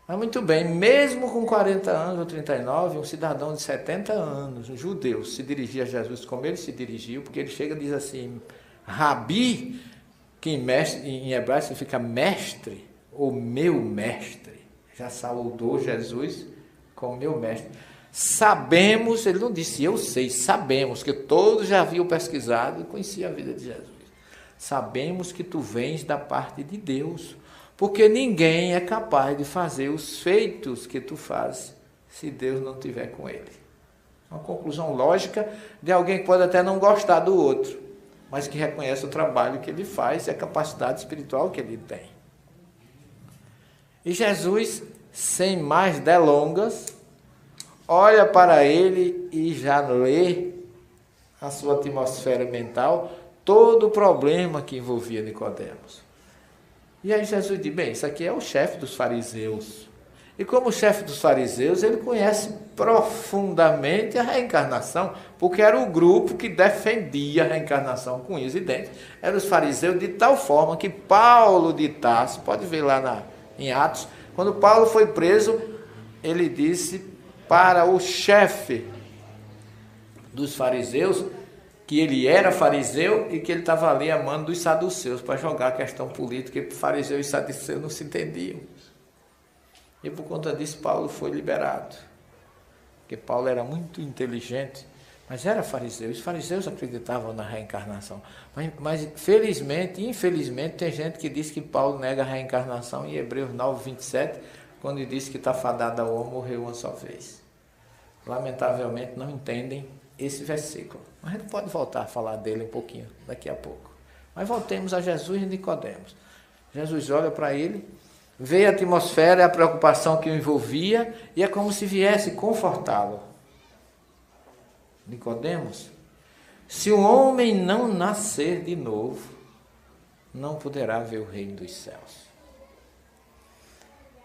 Mas muito bem, mesmo com 40 anos ou 39, um cidadão de 70 anos, um judeu, se dirigia a Jesus como ele se dirigiu, porque ele chega e diz assim, Rabi, que em hebraico significa mestre, ou meu mestre. Já saudou Jesus como meu mestre. Sabemos, ele não disse eu sei, sabemos, que todos já haviam pesquisado e conheciam a vida de Jesus. Sabemos que tu vens da parte de Deus, porque ninguém é capaz de fazer os feitos que tu fazes se Deus não estiver com ele. Uma conclusão lógica de alguém que pode até não gostar do outro, mas que reconhece o trabalho que ele faz e a capacidade espiritual que ele tem. E Jesus sem mais delongas, olha para ele e já lê a sua atmosfera mental, todo o problema que envolvia Nicodemos. E aí Jesus diz, bem, isso aqui é o chefe dos fariseus. E como chefe dos fariseus, ele conhece profundamente a reencarnação, porque era o grupo que defendia a reencarnação com unhas e dentes. Eram os fariseus, de tal forma que Paulo de Tarso, pode ver lá em Atos, quando Paulo foi preso, ele disse para o chefe dos fariseus que ele era fariseu e que ele estava ali a mando dos saduceus para jogar a questão política, porque fariseu e saduceu não se entendiam. E por conta disso Paulo foi liberado, porque Paulo era muito inteligente, mas era fariseu. Os fariseus acreditavam na reencarnação, mas felizmente, infelizmente, tem gente que diz que Paulo nega a reencarnação em Hebreus 9, 27, quando ele diz que está fadado ao homem morrer uma só vez. Lamentavelmente não entendem esse versículo. Mas a gente pode voltar a falar dele um pouquinho daqui a pouco. Mas voltemos a Jesus e Nicodemos. Jesus olha para ele, vê a atmosfera, a preocupação que o envolvia, e é como se viesse confortá-lo. Nicodemos, se o homem não nascer de novo, não poderá ver o reino dos céus.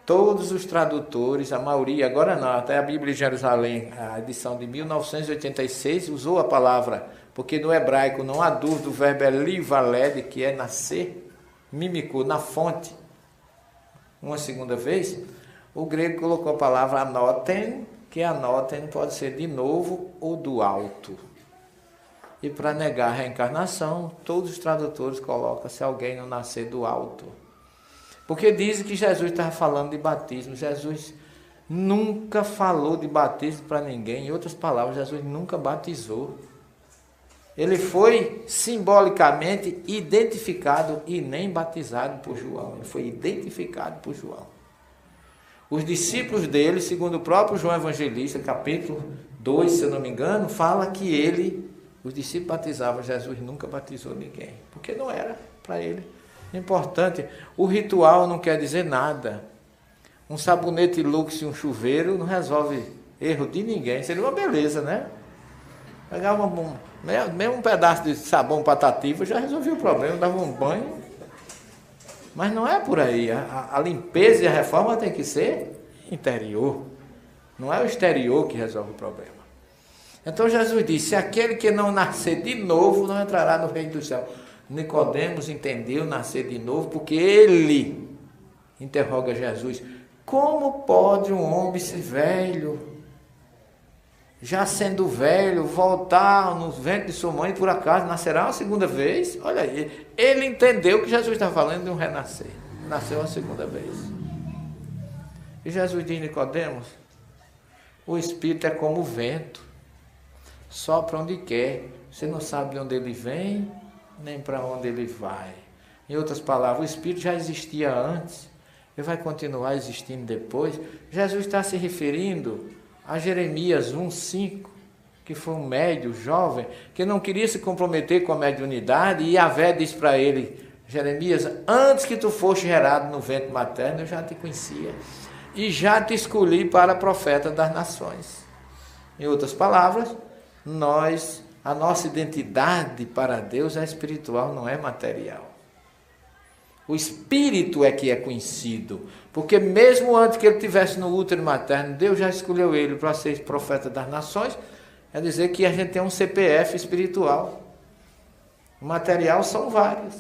Todos os tradutores, a maioria, agora não, até a Bíblia de Jerusalém, a edição de 1986, usou a palavra, porque no hebraico não há dúvida, o verbo é livaled, que é nascer, mimicou, na fonte, uma segunda vez. O grego colocou a palavra anoten, que anoten pode ser de novo ou do alto. E para negar a reencarnação, todos os tradutores colocam se alguém não nascer do alto. Porque dizem que Jesus estava falando de batismo. Jesus nunca falou de batismo para ninguém. Em outras palavras, Jesus nunca batizou. Ele foi simbolicamente identificado e nem batizado por João. Ele foi identificado por João. Os discípulos dele, segundo o próprio João Evangelista, capítulo 2, se eu não me engano, fala que os discípulos batizavam, Jesus nunca batizou ninguém. Porque não era para ele. Importante, o ritual não quer dizer nada. Um sabonete Lux e um chuveiro não resolve erro de ninguém. Seria uma beleza, né? Pegava mesmo um pedaço de sabão Patativa, já resolvia o problema, dava um banho. Mas não é por aí. A limpeza e a reforma tem que ser interior. Não é o exterior que resolve o problema. Então Jesus disse, aquele que não nascer de novo não entrará no reino do céu. Nicodemos entendeu nascer de novo, porque ele interroga Jesus, como pode um homem ser velho, já sendo velho, voltar no ventre de sua mãe, por acaso nascerá uma segunda vez? Olha aí, ele entendeu que Jesus está falando de um renascer, nasceu uma segunda vez. E Jesus diz, Nicodemos, o Espírito é como o vento, sopra onde quer, você não sabe de onde ele vem, nem para onde ele vai. Em outras palavras, o Espírito já existia antes, ele vai continuar existindo depois. Jesus está se referindo a Jeremias 1:5, que foi um médio jovem, que não queria se comprometer com a mediunidade, e Yahvé diz para ele, Jeremias, antes que tu fosse gerado no ventre materno, eu já te conhecia, e já te escolhi para profeta das nações. Em outras palavras, a nossa identidade para Deus é espiritual, não é material. O Espírito é que é conhecido, porque mesmo antes que ele estivesse no útero materno, Deus já escolheu ele para ser profeta das nações, é dizer que a gente tem um CPF espiritual. O material são vários,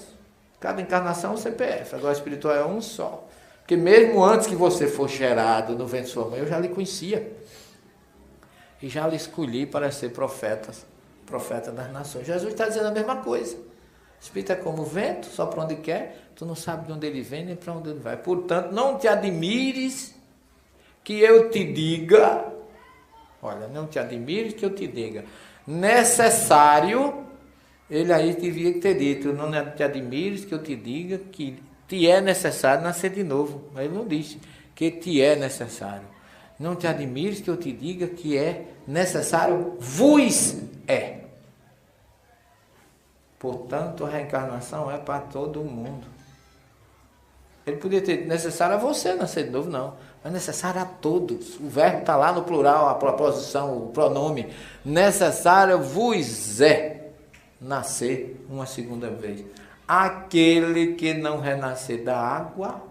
cada encarnação é um CPF, agora o espiritual é um só. Porque mesmo antes que você fosse gerado no ventre de sua mãe, eu já lhe conhecia, e já lhe escolhi para ser profeta das nações. Jesus está dizendo a mesma coisa. O Espírito é como o vento, só para onde quer, tu não sabe de onde ele vem nem para onde ele vai. Portanto, não te admires que eu te diga, olha, não te admires que eu te diga, necessário, ele aí devia ter dito, não te admires que eu te diga que te é necessário nascer de novo. Mas ele não disse que te é necessário. Não te admires que eu te diga que é necessário, vos é. Portanto, a reencarnação é para todo mundo. Ele podia ter necessário a você nascer de novo, não. Mas necessário a todos. O verbo está lá no plural, a proposição, o pronome. Necessário vos é nascer uma segunda vez. Aquele que não renascer da água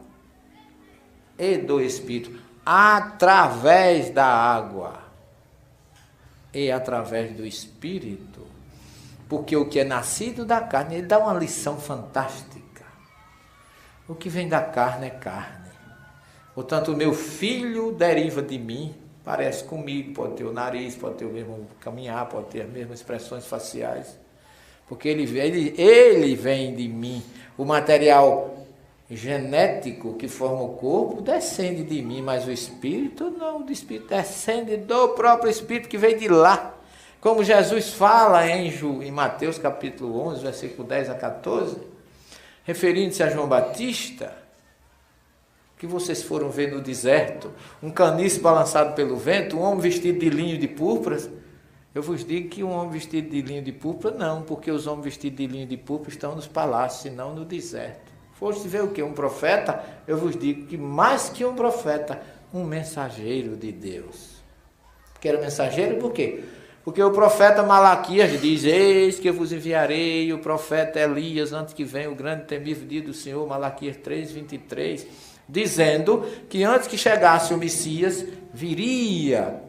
e do Espírito, através da água e através do Espírito, porque o que é nascido da carne, ele dá uma lição fantástica. O que vem da carne é carne. Portanto, o meu filho deriva de mim, parece comigo, pode ter o nariz, pode ter o mesmo caminhar, pode ter as mesmas expressões faciais, porque ele vem de mim. O material genético que forma o corpo descende de mim, mas o espírito não, o espírito descende do próprio espírito que veio de lá. Como Jesus fala em Mateus capítulo 11, versículo 10 a 14, referindo-se a João Batista, que vocês foram ver no deserto, um caniço balançado pelo vento, um homem vestido de linho de púrpura. Eu vos digo que um homem vestido de linho de púrpura não, porque os homens vestidos de linho de púrpura estão nos palácios, e não no deserto. Foste ver o que? Um profeta? Eu vos digo que mais que um profeta, um mensageiro de Deus. Porque era mensageiro por quê? Porque o profeta Malaquias diz, eis que eu vos enviarei o profeta Elias, antes que venha o grande temível dia do Senhor, Malaquias 3:23, dizendo que antes que chegasse o Messias, viria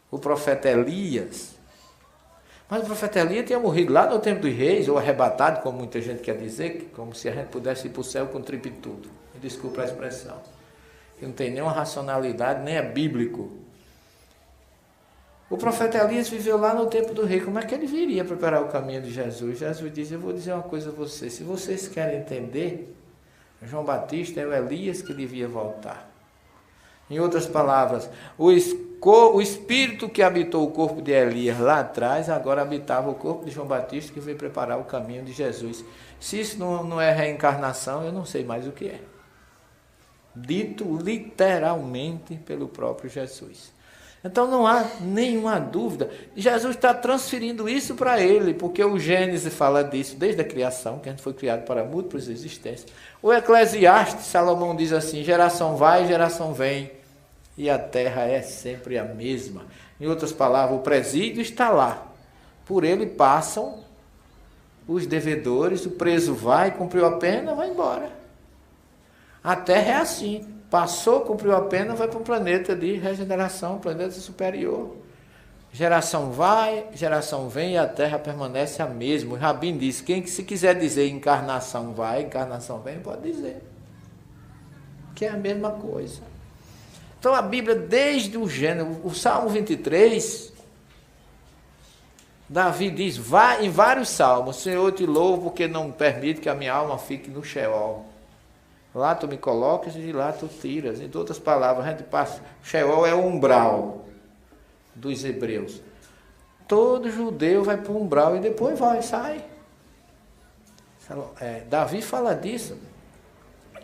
o profeta Elias. Mas o profeta Elias tinha morrido lá no tempo dos reis, ou arrebatado, como muita gente quer dizer, como se a gente pudesse ir para o céu com tripa e tudo. Me desculpa a expressão. Que não tem nenhuma racionalidade, nem é bíblico. O profeta Elias viveu lá no tempo do rei. Como é que ele viria preparar o caminho de Jesus? Jesus diz, eu vou dizer uma coisa a vocês. Se vocês querem entender, João Batista é o Elias que devia voltar. Em outras palavras, o espírito que habitou o corpo de Elias lá atrás, agora habitava o corpo de João Batista, que veio preparar o caminho de Jesus. Se isso não é reencarnação, eu não sei mais o que é. Dito literalmente pelo próprio Jesus. Então não há nenhuma dúvida. Jesus está transferindo isso para ele, porque o Gênesis fala disso desde a criação, que a gente foi criado para múltiplas existências. O Eclesiastes, Salomão diz assim, geração vai, geração vem, e a terra é sempre a mesma. Em outras palavras, o presídio está lá. Por ele passam os devedores, o preso vai, cumpriu a pena, vai embora. A terra é assim. Passou, cumpriu a pena, vai para um planeta de regeneração, um planeta superior. Geração vai, geração vem e a terra permanece a mesma. O Rabino disse, quem se quiser dizer encarnação vai, encarnação vem, pode dizer. Que é a mesma coisa. Então a Bíblia, desde o Gênesis, o Salmo 23, Davi diz, em vários salmos, Senhor, eu te louvo porque não permite que a minha alma fique no Sheol. Lá tu me colocas e de lá tu tiras. Em outras palavras, a gente passa. Sheol é o umbral dos hebreus. Todo judeu vai para o umbral e depois sai. Davi fala disso.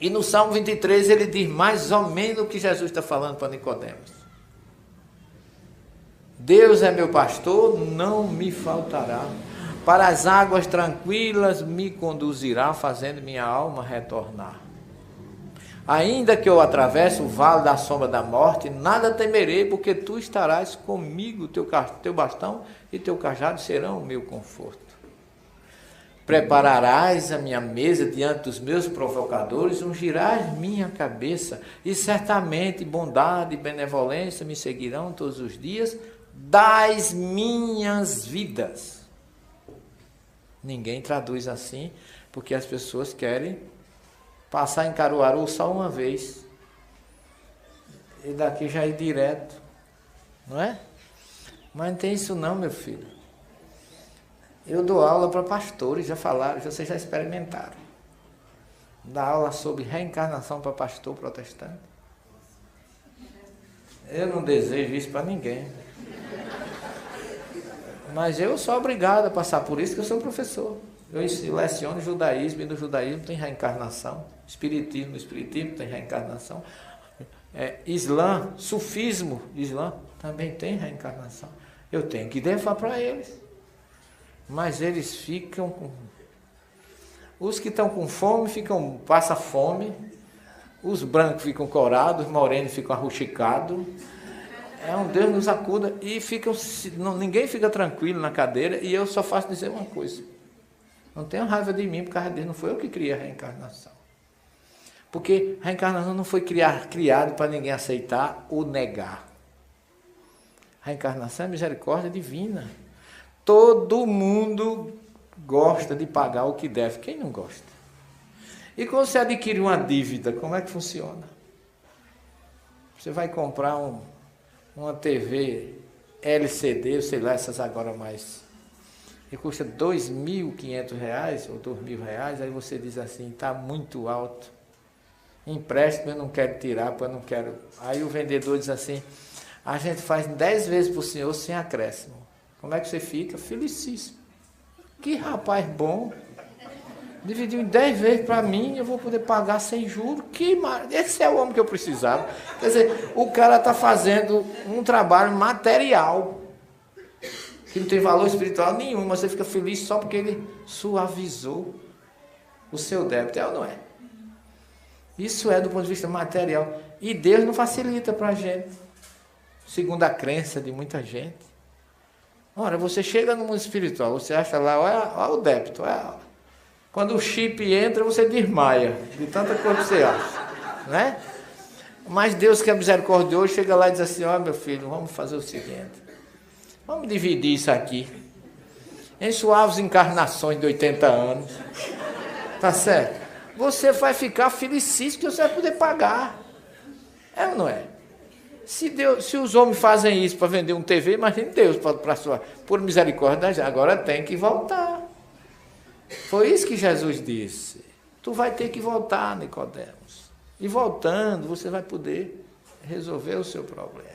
E no Salmo 23 ele diz mais ou menos o que Jesus está falando para Nicodemos. Deus é meu pastor, não me faltará. Para as águas tranquilas me conduzirá, fazendo minha alma retornar. Ainda que eu atravesse o vale da sombra da morte, nada temerei, porque tu estarás comigo, teu bastão e teu cajado serão o meu conforto. Prepararás a minha mesa diante dos meus provocadores, ungirás minha cabeça, e certamente bondade e benevolência me seguirão todos os dias das minhas vidas. Ninguém traduz assim, porque as pessoas querem passar em Caruaru só uma vez e daqui já ir direto, não é? Mas não tem isso não, meu filho. Eu dou aula para pastores, já falaram, vocês já experimentaram. Dar aula sobre reencarnação para pastor protestante. Eu não desejo isso para ninguém. Mas eu sou obrigado a passar por isso, que eu sou professor. Eu leciono judaísmo, e no judaísmo tem reencarnação. Espiritismo, no espiritismo tem reencarnação. Islã, sufismo, Islã também tem reencarnação. Eu tenho que levar para eles. Mas eles ficam com... Os que estão com fome, passam fome. os brancos ficam corados, os morenos ficam arruxicados. É um Deus nos acuda e ninguém fica tranquilo na cadeira, e eu só faço dizer uma coisa. Não tenha raiva de mim por causa disso, não foi eu que criei a reencarnação. Porque a reencarnação não foi criado para ninguém aceitar ou negar. A reencarnação é misericórdia divina. Todo mundo gosta de pagar o que deve. Quem não gosta? E quando você adquire uma dívida, como é que funciona? Você vai comprar uma TV LCD, sei lá, essas agora mais, que custa R$2.500 ou R$2.000, aí você diz assim, está muito alto, empréstimo eu não quero tirar, porque eu não quero. Aí o vendedor diz assim, a gente faz 10 vezes por senhor sem acréscimo. Como é que você fica? Felicíssimo. Que rapaz bom. Dividiu em 10 vezes para mim, eu vou poder pagar sem juros. Esse é o homem que eu precisava. Quer dizer, o cara está fazendo um trabalho material, que não tem valor espiritual nenhum, mas você fica feliz só porque ele suavizou o seu débito, é ou não é? Isso é do ponto de vista material. E Deus não facilita para a gente, segundo a crença de muita gente. Ora, você chega no mundo espiritual, você acha lá, olha o débito, quando o chip entra, você desmaia, de tanta coisa que você acha, né? Mas Deus, que é misericordioso, chega lá e diz assim, ó meu filho, vamos fazer o seguinte, vamos dividir isso aqui, em suaves encarnações de 80 anos, tá certo? Você vai ficar felicíssimo que você vai poder pagar, é ou não é? Se os homens fazem isso para vender um TV, imagine Deus, por misericórdia, agora tem que voltar. Foi isso que Jesus disse. Tu vai ter que voltar, Nicodemos. E voltando, você vai poder resolver o seu problema.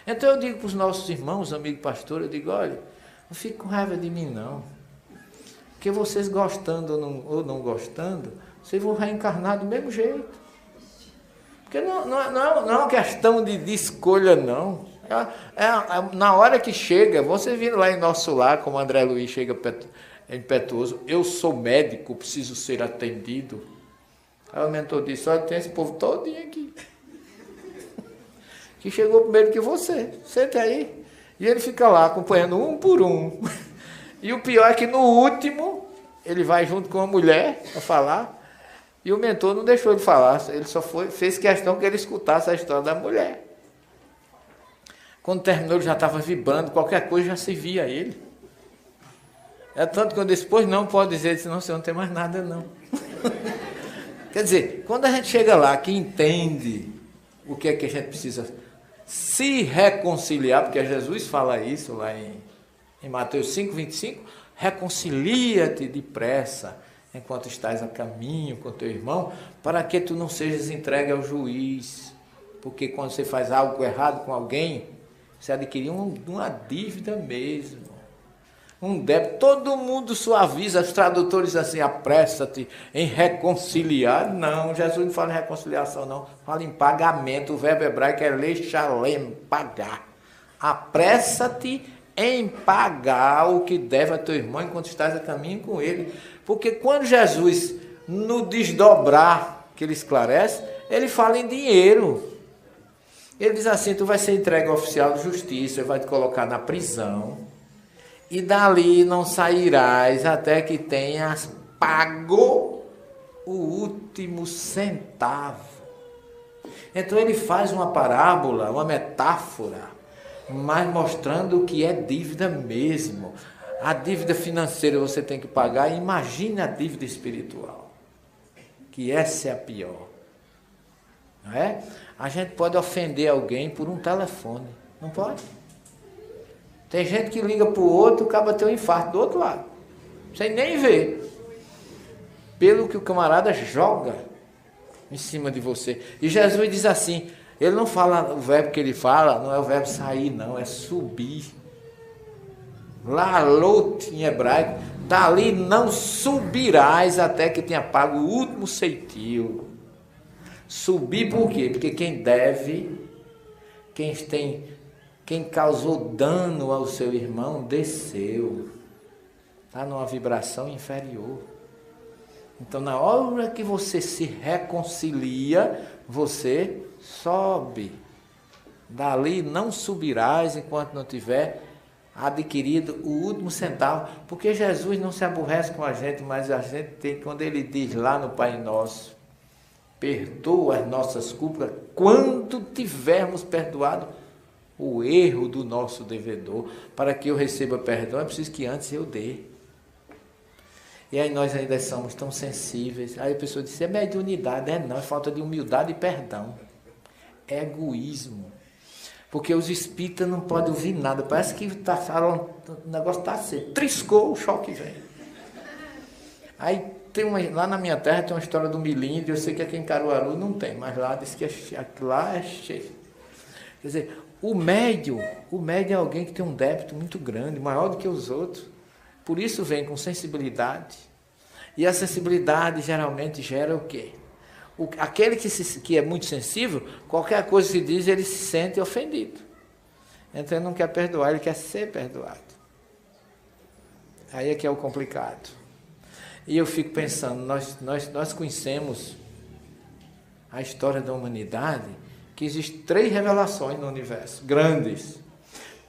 Então eu digo para os nossos irmãos, amigos pastores, eu digo, olha, não fique com raiva de mim não. Porque vocês gostando ou não gostando, vocês vão reencarnar do mesmo jeito. Porque não é uma questão de escolha, não. Na hora que chega, você vindo lá em nosso lar, como André Luiz chega impetuoso, eu sou médico, preciso ser atendido. Aí o mentor disse, olha, tem esse povo todinho aqui, que chegou primeiro que você, senta aí. E ele fica lá acompanhando um por um. E o pior é que no último, ele vai junto com a mulher para falar, e o mentor não deixou ele falar, ele só fez questão que ele escutasse a história da mulher. Quando terminou, ele já estava vibrando, qualquer coisa já se via ele. É tanto que eu disse, pois não pode dizer, disse, não, você não tem mais nada não. Quer dizer, quando a gente chega lá, que entende o que é que a gente precisa se reconciliar, porque Jesus fala isso lá em Mateus 5:25, reconcilia-te depressa, enquanto estás a caminho com teu irmão, para que tu não sejas entregue ao juiz, porque quando você faz algo errado com alguém, você adquiriu uma dívida mesmo. Um débito, todo mundo suaviza, os tradutores assim, apressa-te em reconciliar. Não, Jesus não fala em reconciliação não, fala em pagamento. O verbo hebraico é lechalem, pagar. Apressa-te em pagar o que deve a teu irmão enquanto estás a caminho com ele. Porque quando Jesus, no desdobrar que ele esclarece, ele fala em dinheiro. Ele diz assim, tu vai ser entregue ao oficial de justiça, ele vai te colocar na prisão, e dali não sairás até que tenhas pago o último centavo. Então ele faz uma parábola, uma metáfora, mas mostrando o que é dívida mesmo. A dívida financeira você tem que pagar, imagine a dívida espiritual, que essa é a pior. Não é? A gente pode ofender alguém por um telefone, não pode? Tem gente que liga para o outro, acaba ter um infarto do outro lado, sem nem ver, pelo que o camarada joga em cima de você. E Jesus diz assim, ele não fala, o verbo que ele fala não é o verbo sair não, é subir. Lalot em hebraico, dali não subirás até que tenha pago o último ceitil. Subir por quê? Porque quem deve, quem causou dano ao seu irmão, desceu. Está numa vibração inferior. Então, na hora que você se reconcilia, você sobe. Dali não subirás enquanto não tiver adquirido o último centavo. Porque Jesus não se aborrece com a gente, mas a gente tem, quando ele diz lá no Pai Nosso, perdoa as nossas culpas quando tivermos perdoado o erro do nosso devedor. Para que eu receba perdão, é preciso que antes eu dê. E aí nós ainda somos tão sensíveis. Aí a pessoa diz, é mediunidade. Não, é falta de humildade e perdão. É egoísmo. Porque os espíritas não podem ouvir nada. Parece que o negócio está cedo. Triscou, o choque vem. Aí tem lá na minha terra tem uma história do milímetro. Eu sei que aqui em Caruaru não tem, mas lá diz que lá é cheio. Quer dizer, o médium é alguém que tem um débito muito grande, maior do que os outros. Por isso vem com sensibilidade. E a sensibilidade geralmente gera o quê? Aquele que é muito sensível, qualquer coisa que se diz, ele se sente ofendido. Então ele não quer perdoar, ele quer ser perdoado. Aí é que é o complicado. E eu fico pensando, nós conhecemos a história da humanidade, que existem 3 revelações no universo, grandes.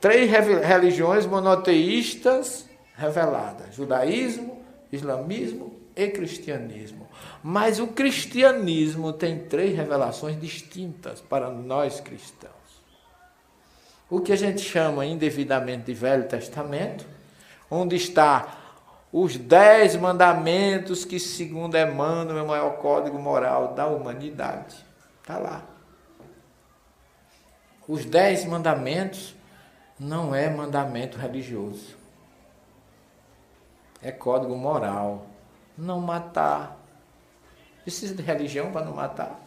3 religiões monoteístas reveladas: judaísmo, islamismo e cristianismo. Mas o cristianismo tem 3 revelações distintas para nós cristãos. O que a gente chama indevidamente de Velho Testamento, onde está os 10 mandamentos que, segundo Emmanuel, é o maior código moral da humanidade. Está lá. Os 10 mandamentos não é mandamento religioso. É código moral. Não matar. Precisa de religião para não matar?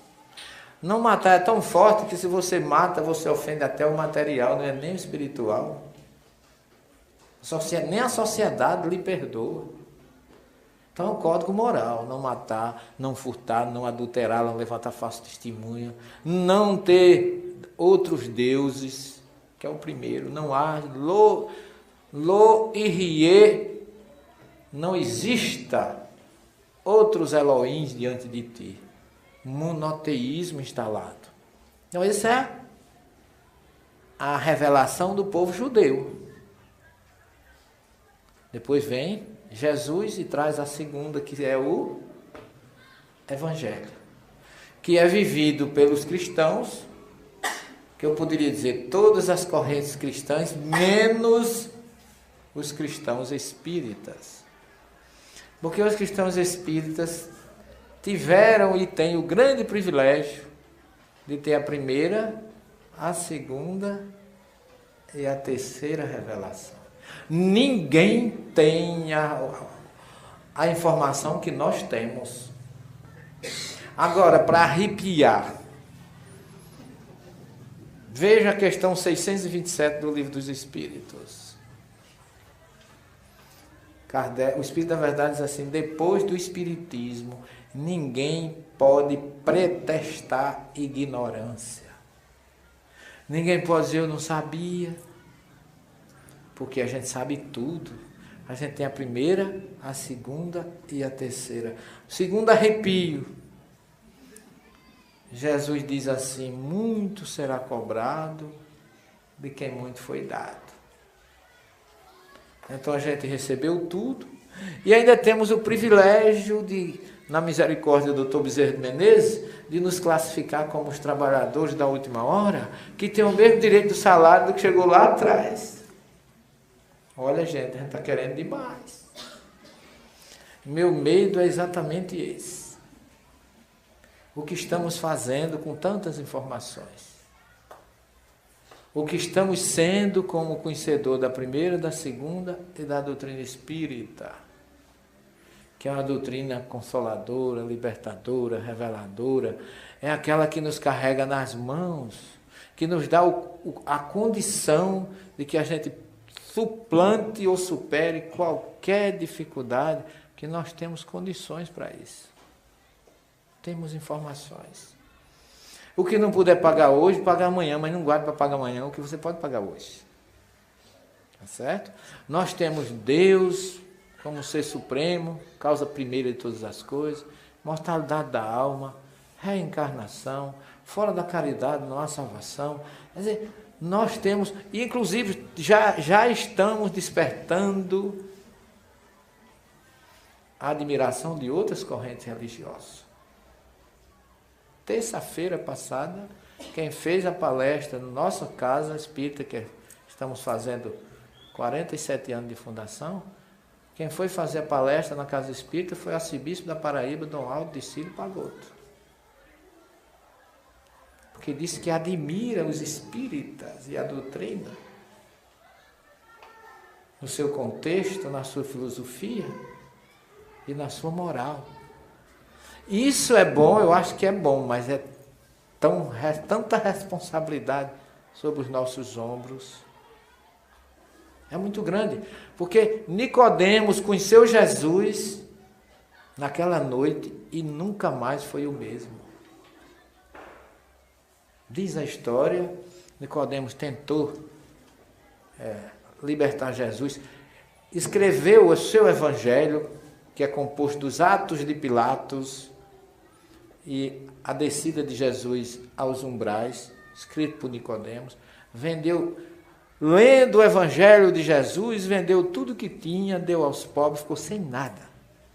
Não matar é tão forte que se você mata, você ofende até o material, não é nem o espiritual. Nem a sociedade lhe perdoa. Então é um código moral: não matar, não furtar, não adulterar, não levantar falso testemunho, não ter outros deuses, que é o primeiro. Não há lo e rie, não exista outros Elohims diante de ti. Monoteísmo instalado. Então essa é a revelação do povo judeu. Depois vem Jesus e traz a segunda, que é o Evangelho, que é vivido pelos cristãos, que eu poderia dizer todas as correntes cristãs, menos os cristãos espíritas. Porque os cristãos espíritas tiveram e têm o grande privilégio de ter a primeira, a segunda e a terceira revelação. Ninguém tem a informação que nós temos. Agora, para arrepiar, veja a questão 627 do Livro dos Espíritos. Kardec, o Espírito da Verdade diz assim: depois do Espiritismo, ninguém pode pretextar ignorância. Ninguém pode dizer eu não sabia, porque a gente sabe tudo. A gente tem a primeira, a segunda e a terceira. Segundo arrepio, Jesus diz assim: muito será cobrado de quem muito foi dado. Então a gente recebeu tudo e ainda temos o privilégio de, na misericórdia do Dr. Bezerra de Menezes, de nos classificar como os trabalhadores da última hora, que tem o mesmo direito do salário do que chegou lá atrás. Olha, gente, a gente está querendo demais. Meu medo é exatamente esse. O que estamos fazendo com tantas informações? O que estamos sendo como conhecedor da primeira, da segunda e da doutrina espírita, que é uma doutrina consoladora, libertadora, reveladora, é aquela que nos carrega nas mãos, que nos dá a condição de que a gente suplante ou supere qualquer dificuldade, que nós temos condições para isso. Temos informações. O que não puder pagar hoje, paga amanhã, mas não guarde para pagar amanhã o que você pode pagar hoje. Tá certo? Nós temos Deus como ser supremo, causa primeira de todas as coisas, mortalidade da alma, reencarnação, fora da caridade não há salvação. Quer dizer, nós temos, e inclusive já estamos despertando a admiração de outras correntes religiosas. Terça-feira passada, quem fez a palestra na nossa casa espírita, que estamos fazendo 47 anos de fundação, quem foi fazer a palestra na casa espírita foi o arcebispo da Paraíba, Dom Aldo de Cílio Pagoto. Porque disse que admira os espíritas e a doutrina, no seu contexto, na sua filosofia e na sua moral. Isso é bom, eu acho que é bom, mas é tanta responsabilidade sobre os nossos ombros. É muito grande, porque Nicodemos conheceu Jesus naquela noite e nunca mais foi o mesmo. Diz a história, Nicodemos tentou libertar Jesus, escreveu o seu evangelho, que é composto dos Atos de Pilatos e a descida de Jesus aos umbrais, escrito por Nicodemos, lendo o evangelho de Jesus, vendeu tudo que tinha, deu aos pobres, ficou sem nada.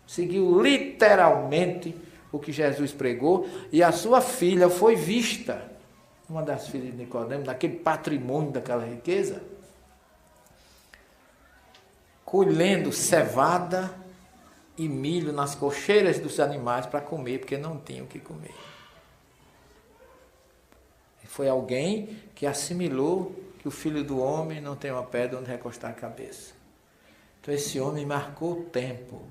Seguiu literalmente o que Jesus pregou, e a sua filha foi vista, uma das filhas de Nicodemos, daquele patrimônio, daquela riqueza, colhendo cevada e milho nas cocheiras dos animais para comer, porque não tinham o que comer. Foi alguém que assimilou que o Filho do Homem não tem uma pedra onde recostar a cabeça. Então esse homem marcou o tempo,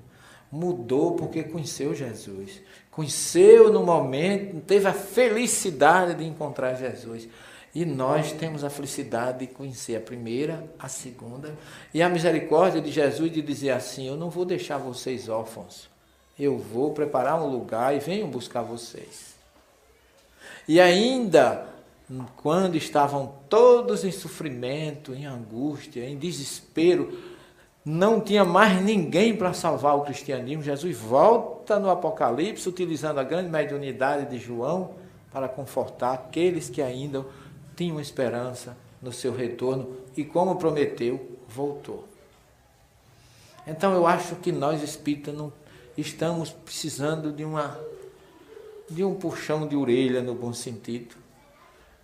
mudou porque conheceu Jesus, conheceu no momento, teve a felicidade de encontrar Jesus. E nós temos a felicidade de conhecer a primeira, a segunda, e a misericórdia de Jesus de dizer assim: eu não vou deixar vocês órfãos, eu vou preparar um lugar e venham buscar vocês. E ainda, quando estavam todos em sofrimento, em angústia, em desespero, não tinha mais ninguém para salvar o cristianismo, Jesus volta no Apocalipse, utilizando a grande mediunidade de João, para confortar aqueles que ainda tinham esperança no seu retorno, e como prometeu, voltou. Então eu acho que nós espíritas não estamos precisando de um puxão de orelha, no bom sentido,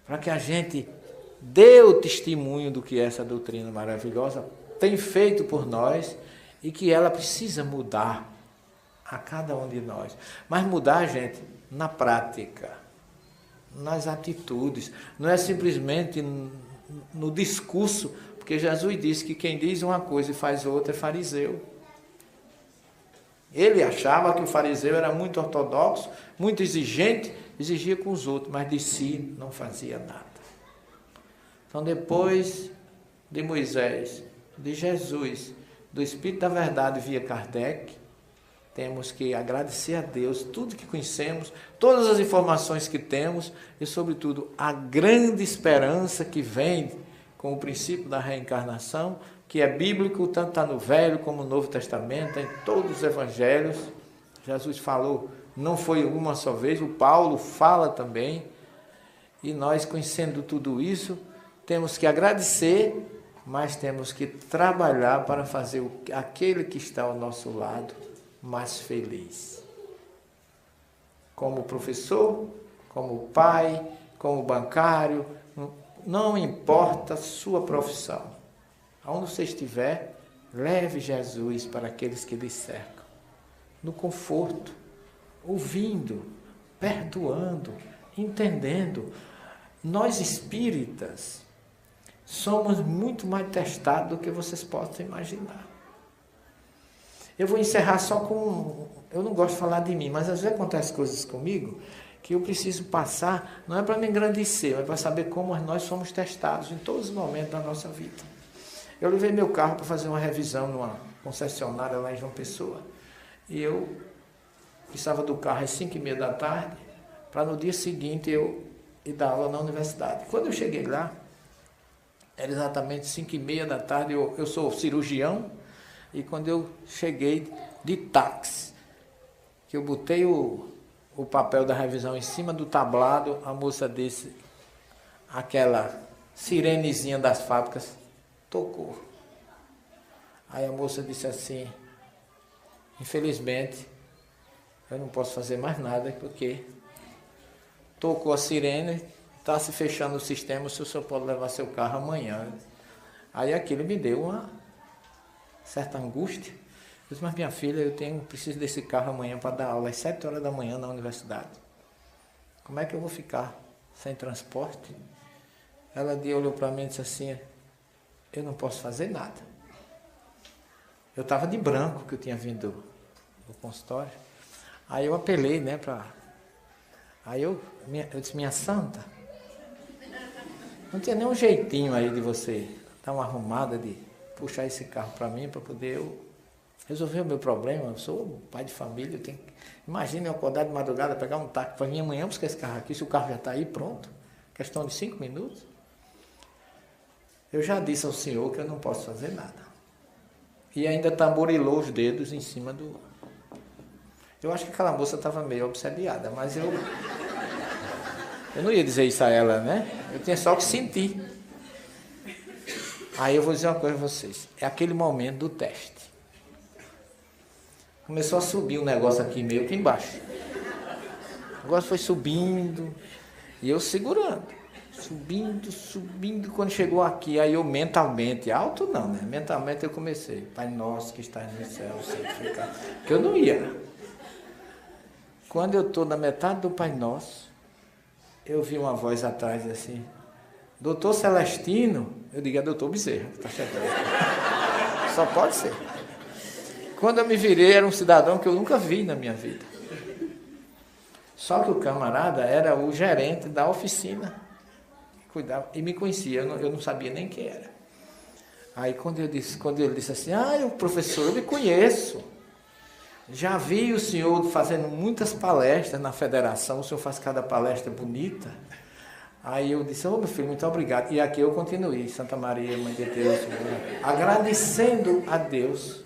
para que a gente dê o testemunho do que essa doutrina maravilhosa tem feito por nós, e que ela precisa mudar a cada um de nós. Mas mudar, gente, na prática, nas atitudes, não é simplesmente no discurso, porque Jesus disse que quem diz uma coisa e faz outra é fariseu. Ele achava que o fariseu era muito ortodoxo, muito exigente, exigia com os outros, mas de si não fazia nada. Então, depois de Moisés, de Jesus, do Espírito da Verdade via Kardec, temos que agradecer a Deus tudo que conhecemos, todas as informações que temos e, sobretudo, a grande esperança que vem com o princípio da reencarnação, que é bíblico, tanto está no Velho como no Novo Testamento, em todos os evangelhos. Jesus falou, não foi uma só vez, o Paulo fala também, e nós, conhecendo tudo isso, temos que agradecer, mas temos que trabalhar para fazer aquele que está ao nosso lado mais feliz. Como professor, como pai, como bancário, não importa a sua profissão. Aonde você estiver, leve Jesus para aqueles que lhe cercam. No conforto, ouvindo, perdoando, entendendo. Nós espíritas somos muito mais testados do que vocês possam imaginar. Eu vou encerrar só com... Eu não gosto de falar de mim, mas às vezes acontecem coisas comigo que eu preciso passar, não é para me engrandecer, mas para saber como nós somos testados em todos os momentos da nossa vida. Eu levei meu carro para fazer uma revisão numa concessionária lá em João Pessoa. E eu precisava do carro às 5h30 da tarde, para no dia seguinte eu ir dar aula na universidade. Quando eu cheguei lá, era exatamente 5h30 da tarde, eu sou cirurgião, e quando eu cheguei de táxi, que eu botei o o papel da revisão em cima do tablado, a moça disse, aquela sirenezinha das fábricas, tocou. Aí a moça disse assim, infelizmente, eu não posso fazer mais nada, porque tocou a sirene, está se fechando o sistema, o senhor pode levar seu carro amanhã. Aí aquilo me deu uma certa angústia. Eu disse, mas minha filha, preciso desse carro amanhã para dar aula às 7 horas da manhã na universidade. Como é que eu vou ficar sem transporte? Ela olhou para mim e disse assim, eu não posso fazer nada. Eu estava de branco, que eu tinha vindo do consultório. Aí eu apelei, né, Aí eu disse, minha santa, não tinha nem um jeitinho aí de você dar uma arrumada, de puxar esse carro para mim, para poder eu resolver o meu problema. Eu sou pai de família, imagina eu acordar de madrugada, pegar um táxi para mim amanhã buscar esse carro aqui, se o carro já está aí pronto, questão de 5 minutos. Eu já disse ao senhor que eu não posso fazer nada. E ainda tamborilou os dedos em cima do... Eu acho que aquela moça estava meio obsediada, mas eu não ia dizer isso a ela, né? Eu tinha só que sentir. Aí eu vou dizer uma coisa a vocês. É aquele momento do teste. Começou a subir um negócio aqui meio que embaixo. O negócio foi subindo e eu segurando. Subindo. Quando chegou aqui, aí eu mentalmente, alto não, né? Mentalmente eu comecei. Pai nosso que estás no céu, santificado. Porque eu não ia. Quando eu estou na metade do Pai Nosso, eu vi uma voz atrás assim, Doutor Celestino, eu digo, é Doutor Bezerra, que está chegando. Só pode ser. Quando eu me virei, era um cidadão que eu nunca vi na minha vida. Só que o camarada era o gerente da oficina, que cuidava, e me conhecia, eu não sabia nem quem era. Aí quando ele disse assim, o professor, eu me conheço. Já vi o senhor fazendo muitas palestras na federação, o senhor faz cada palestra bonita. Aí eu disse, meu filho, muito obrigado. E aqui eu continuei, Santa Maria, Mãe de Deus, agradecendo a Deus,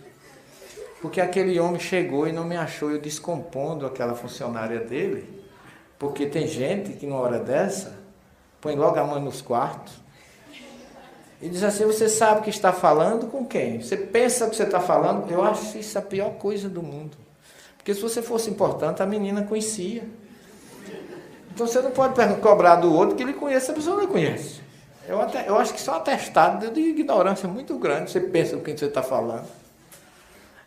porque aquele homem chegou e não me achou eu descompondo aquela funcionária dele, porque tem gente que numa hora dessa, põe logo a mão nos quartos, e diz assim, você sabe que está falando com quem? Você pensa que você está falando? Eu acho isso a pior coisa do mundo. Porque se você fosse importante, a menina conhecia. Então você não pode cobrar do outro que ele conhece, a pessoa não conhece. Eu acho que isso é um atestado de ignorância muito grande. Você pensa com quem você está falando.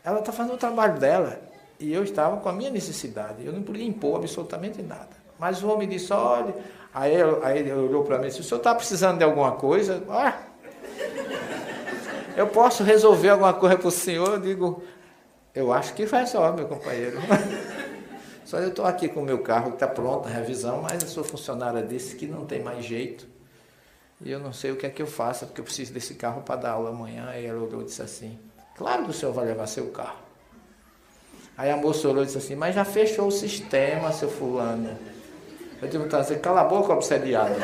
Ela está fazendo o trabalho dela. E eu estava com a minha necessidade. Eu não podia impor absolutamente nada. Mas o homem disse, olha... Aí ele olhou para mim e disse, o senhor está precisando de alguma coisa? Eu posso resolver alguma coisa para o senhor? Eu digo, eu acho que resolve, meu companheiro. Só eu estou aqui com o meu carro, que está pronto, a revisão, mas a sua funcionária disse que não tem mais jeito. E eu não sei o que é que eu faça, porque eu preciso desse carro para dar aula amanhã. Aí ela olhou e disse assim, claro que o senhor vai levar seu carro. Aí a moça olhou e disse assim, mas já fechou o sistema, seu fulano. Eu digo, tá, você cala a boca, obsediado.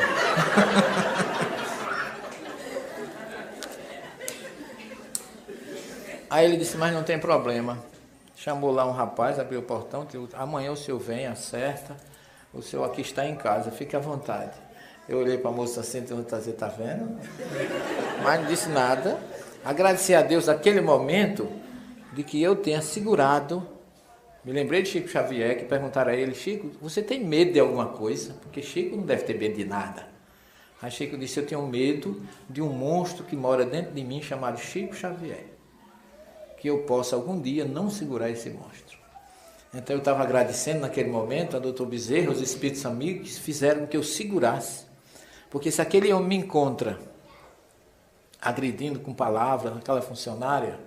Aí ele disse, mas não tem problema. Chamou lá um rapaz, abriu o portão, disse, amanhã o senhor vem, acerta, o senhor aqui está em casa, fique à vontade. Eu olhei para a moça assim, tá vendo? Mas não disse nada. Agradeci a Deus naquele momento de que eu tenha segurado. Me lembrei de Chico Xavier, que perguntaram a ele, Chico, você tem medo de alguma coisa? Porque Chico não deve ter medo de nada. Aí Chico disse, eu tenho medo de um monstro que mora dentro de mim, chamado Chico Xavier. Que eu possa algum dia não segurar esse monstro. Então eu estava agradecendo naquele momento a doutor Bezerra, os espíritos amigos, que fizeram que eu segurasse. Porque se aquele homem me encontra agredindo com palavras naquela funcionária,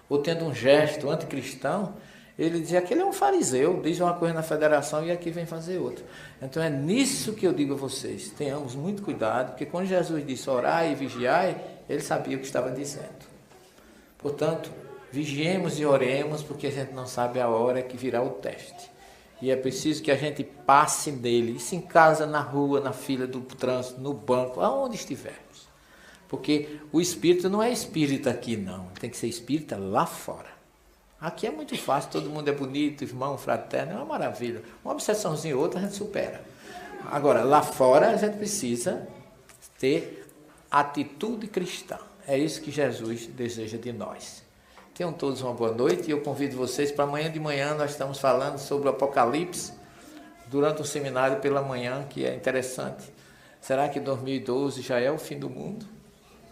ou tendo um gesto anticristão, ele dizia, aquele é um fariseu, diz uma coisa na federação e aqui vem fazer outra. Então é nisso que eu digo a vocês, tenhamos muito cuidado, porque quando Jesus disse orai e vigiai, ele sabia o que estava dizendo. Portanto, vigiemos e oremos, porque a gente não sabe a hora que virá o teste. E é preciso que a gente passe nele, isso em casa, na rua, na fila do trânsito, no banco, aonde estivermos. Porque o espírito não é espírita aqui, não. Tem que ser espírita lá fora. Aqui é muito fácil, todo mundo é bonito, irmão, fraterno, é uma maravilha. Uma obsessãozinha ou outra a gente supera. Agora, lá fora a gente precisa ter atitude cristã. É isso que Jesus deseja de nós. Tenham todos uma boa noite e eu convido vocês para amanhã de manhã nós estamos falando sobre o Apocalipse durante um seminário pela manhã, que é interessante. Será que 2012 já é o fim do mundo?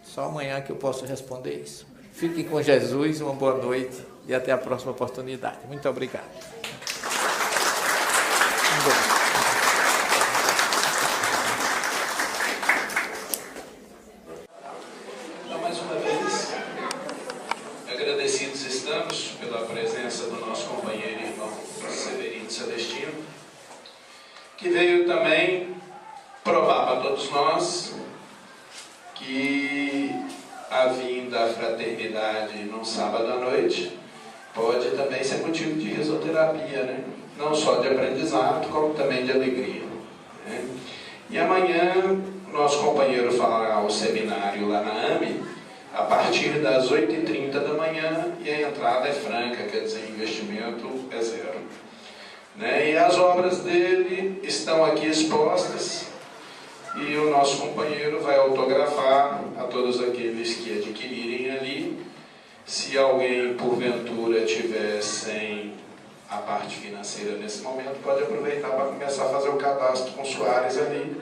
Só amanhã que eu posso responder isso. Fiquem com Jesus, uma boa noite e até a próxima oportunidade. Muito obrigado. Então, mais uma vez, agradecidos estamos pela presença do nosso companheiro e irmão Severino Celestino, que veio também provar para todos nós que a vinda à fraternidade num sábado à noite pode também ser motivo de risoterapia, né? Não só de aprendizado, como também de alegria, né? E amanhã, nosso companheiro falará o seminário lá na AME, a partir das 8h30 da manhã, e a entrada é franca, quer dizer, investimento é zero, né? E as obras dele estão aqui expostas, e o nosso companheiro vai autografar a todos aqueles que adquirirem ali. Se alguém, porventura, tiver sem a parte financeira nesse momento, pode aproveitar para começar a fazer o cadastro com o Soares ali,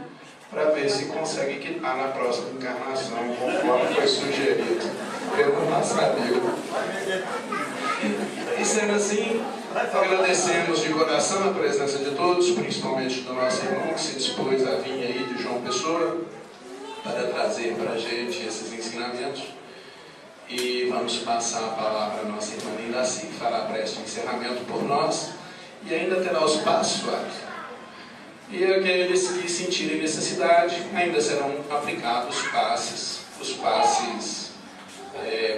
para ver se consegue quitar na próxima encarnação, conforme foi sugerido pelo nosso amigo. E sendo assim, agradecemos de coração a presença de todos, principalmente do nosso irmão que se dispôs a vir aí de João Pessoa para trazer para a gente esses ensinamentos. E vamos passar a palavra à nossa irmã Lindaci, que fará a prece de encerramento por nós, e ainda terá os passos, Soares. E aqueles que sentirem necessidade, ainda serão aplicados os passes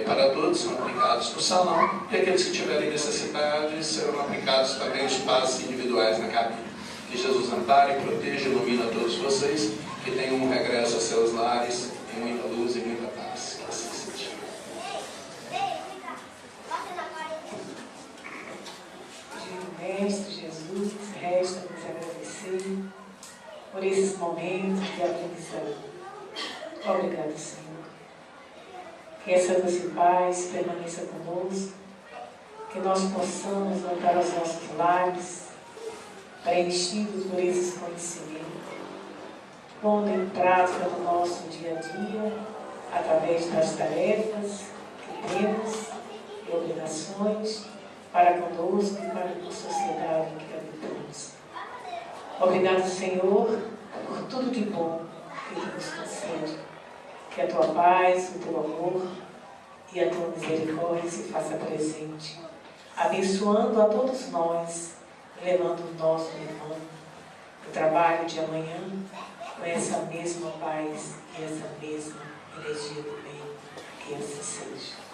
para todos são aplicados no salão, e aqueles que tiverem necessidade serão aplicados também os passes individuais na cabine. Que Jesus ampare, proteja e ilumine a todos vocês, que tenham um regresso a seus lares em muita luz e muita paz. Que assim seja. Mestre Jesus, resta-nos agradecer por esses momentos de aprendizado. Obrigado, Senhor. Que essa doce paz permaneça conosco, que nós possamos voltar aos nossos lares, preenchidos por esses conhecimentos, pondo em prática no nosso dia a dia, através das tarefas que temos e obrigações para conosco e para a sociedade em que habitamos. Obrigado, Senhor, por tudo de bom que Tu nos concede. Que a Tua paz, o Teu amor e a Tua misericórdia se faça presente, abençoando a todos nós, levando o nosso irmão o trabalho de amanhã com essa mesma paz e essa mesma energia do bem. Que assim seja.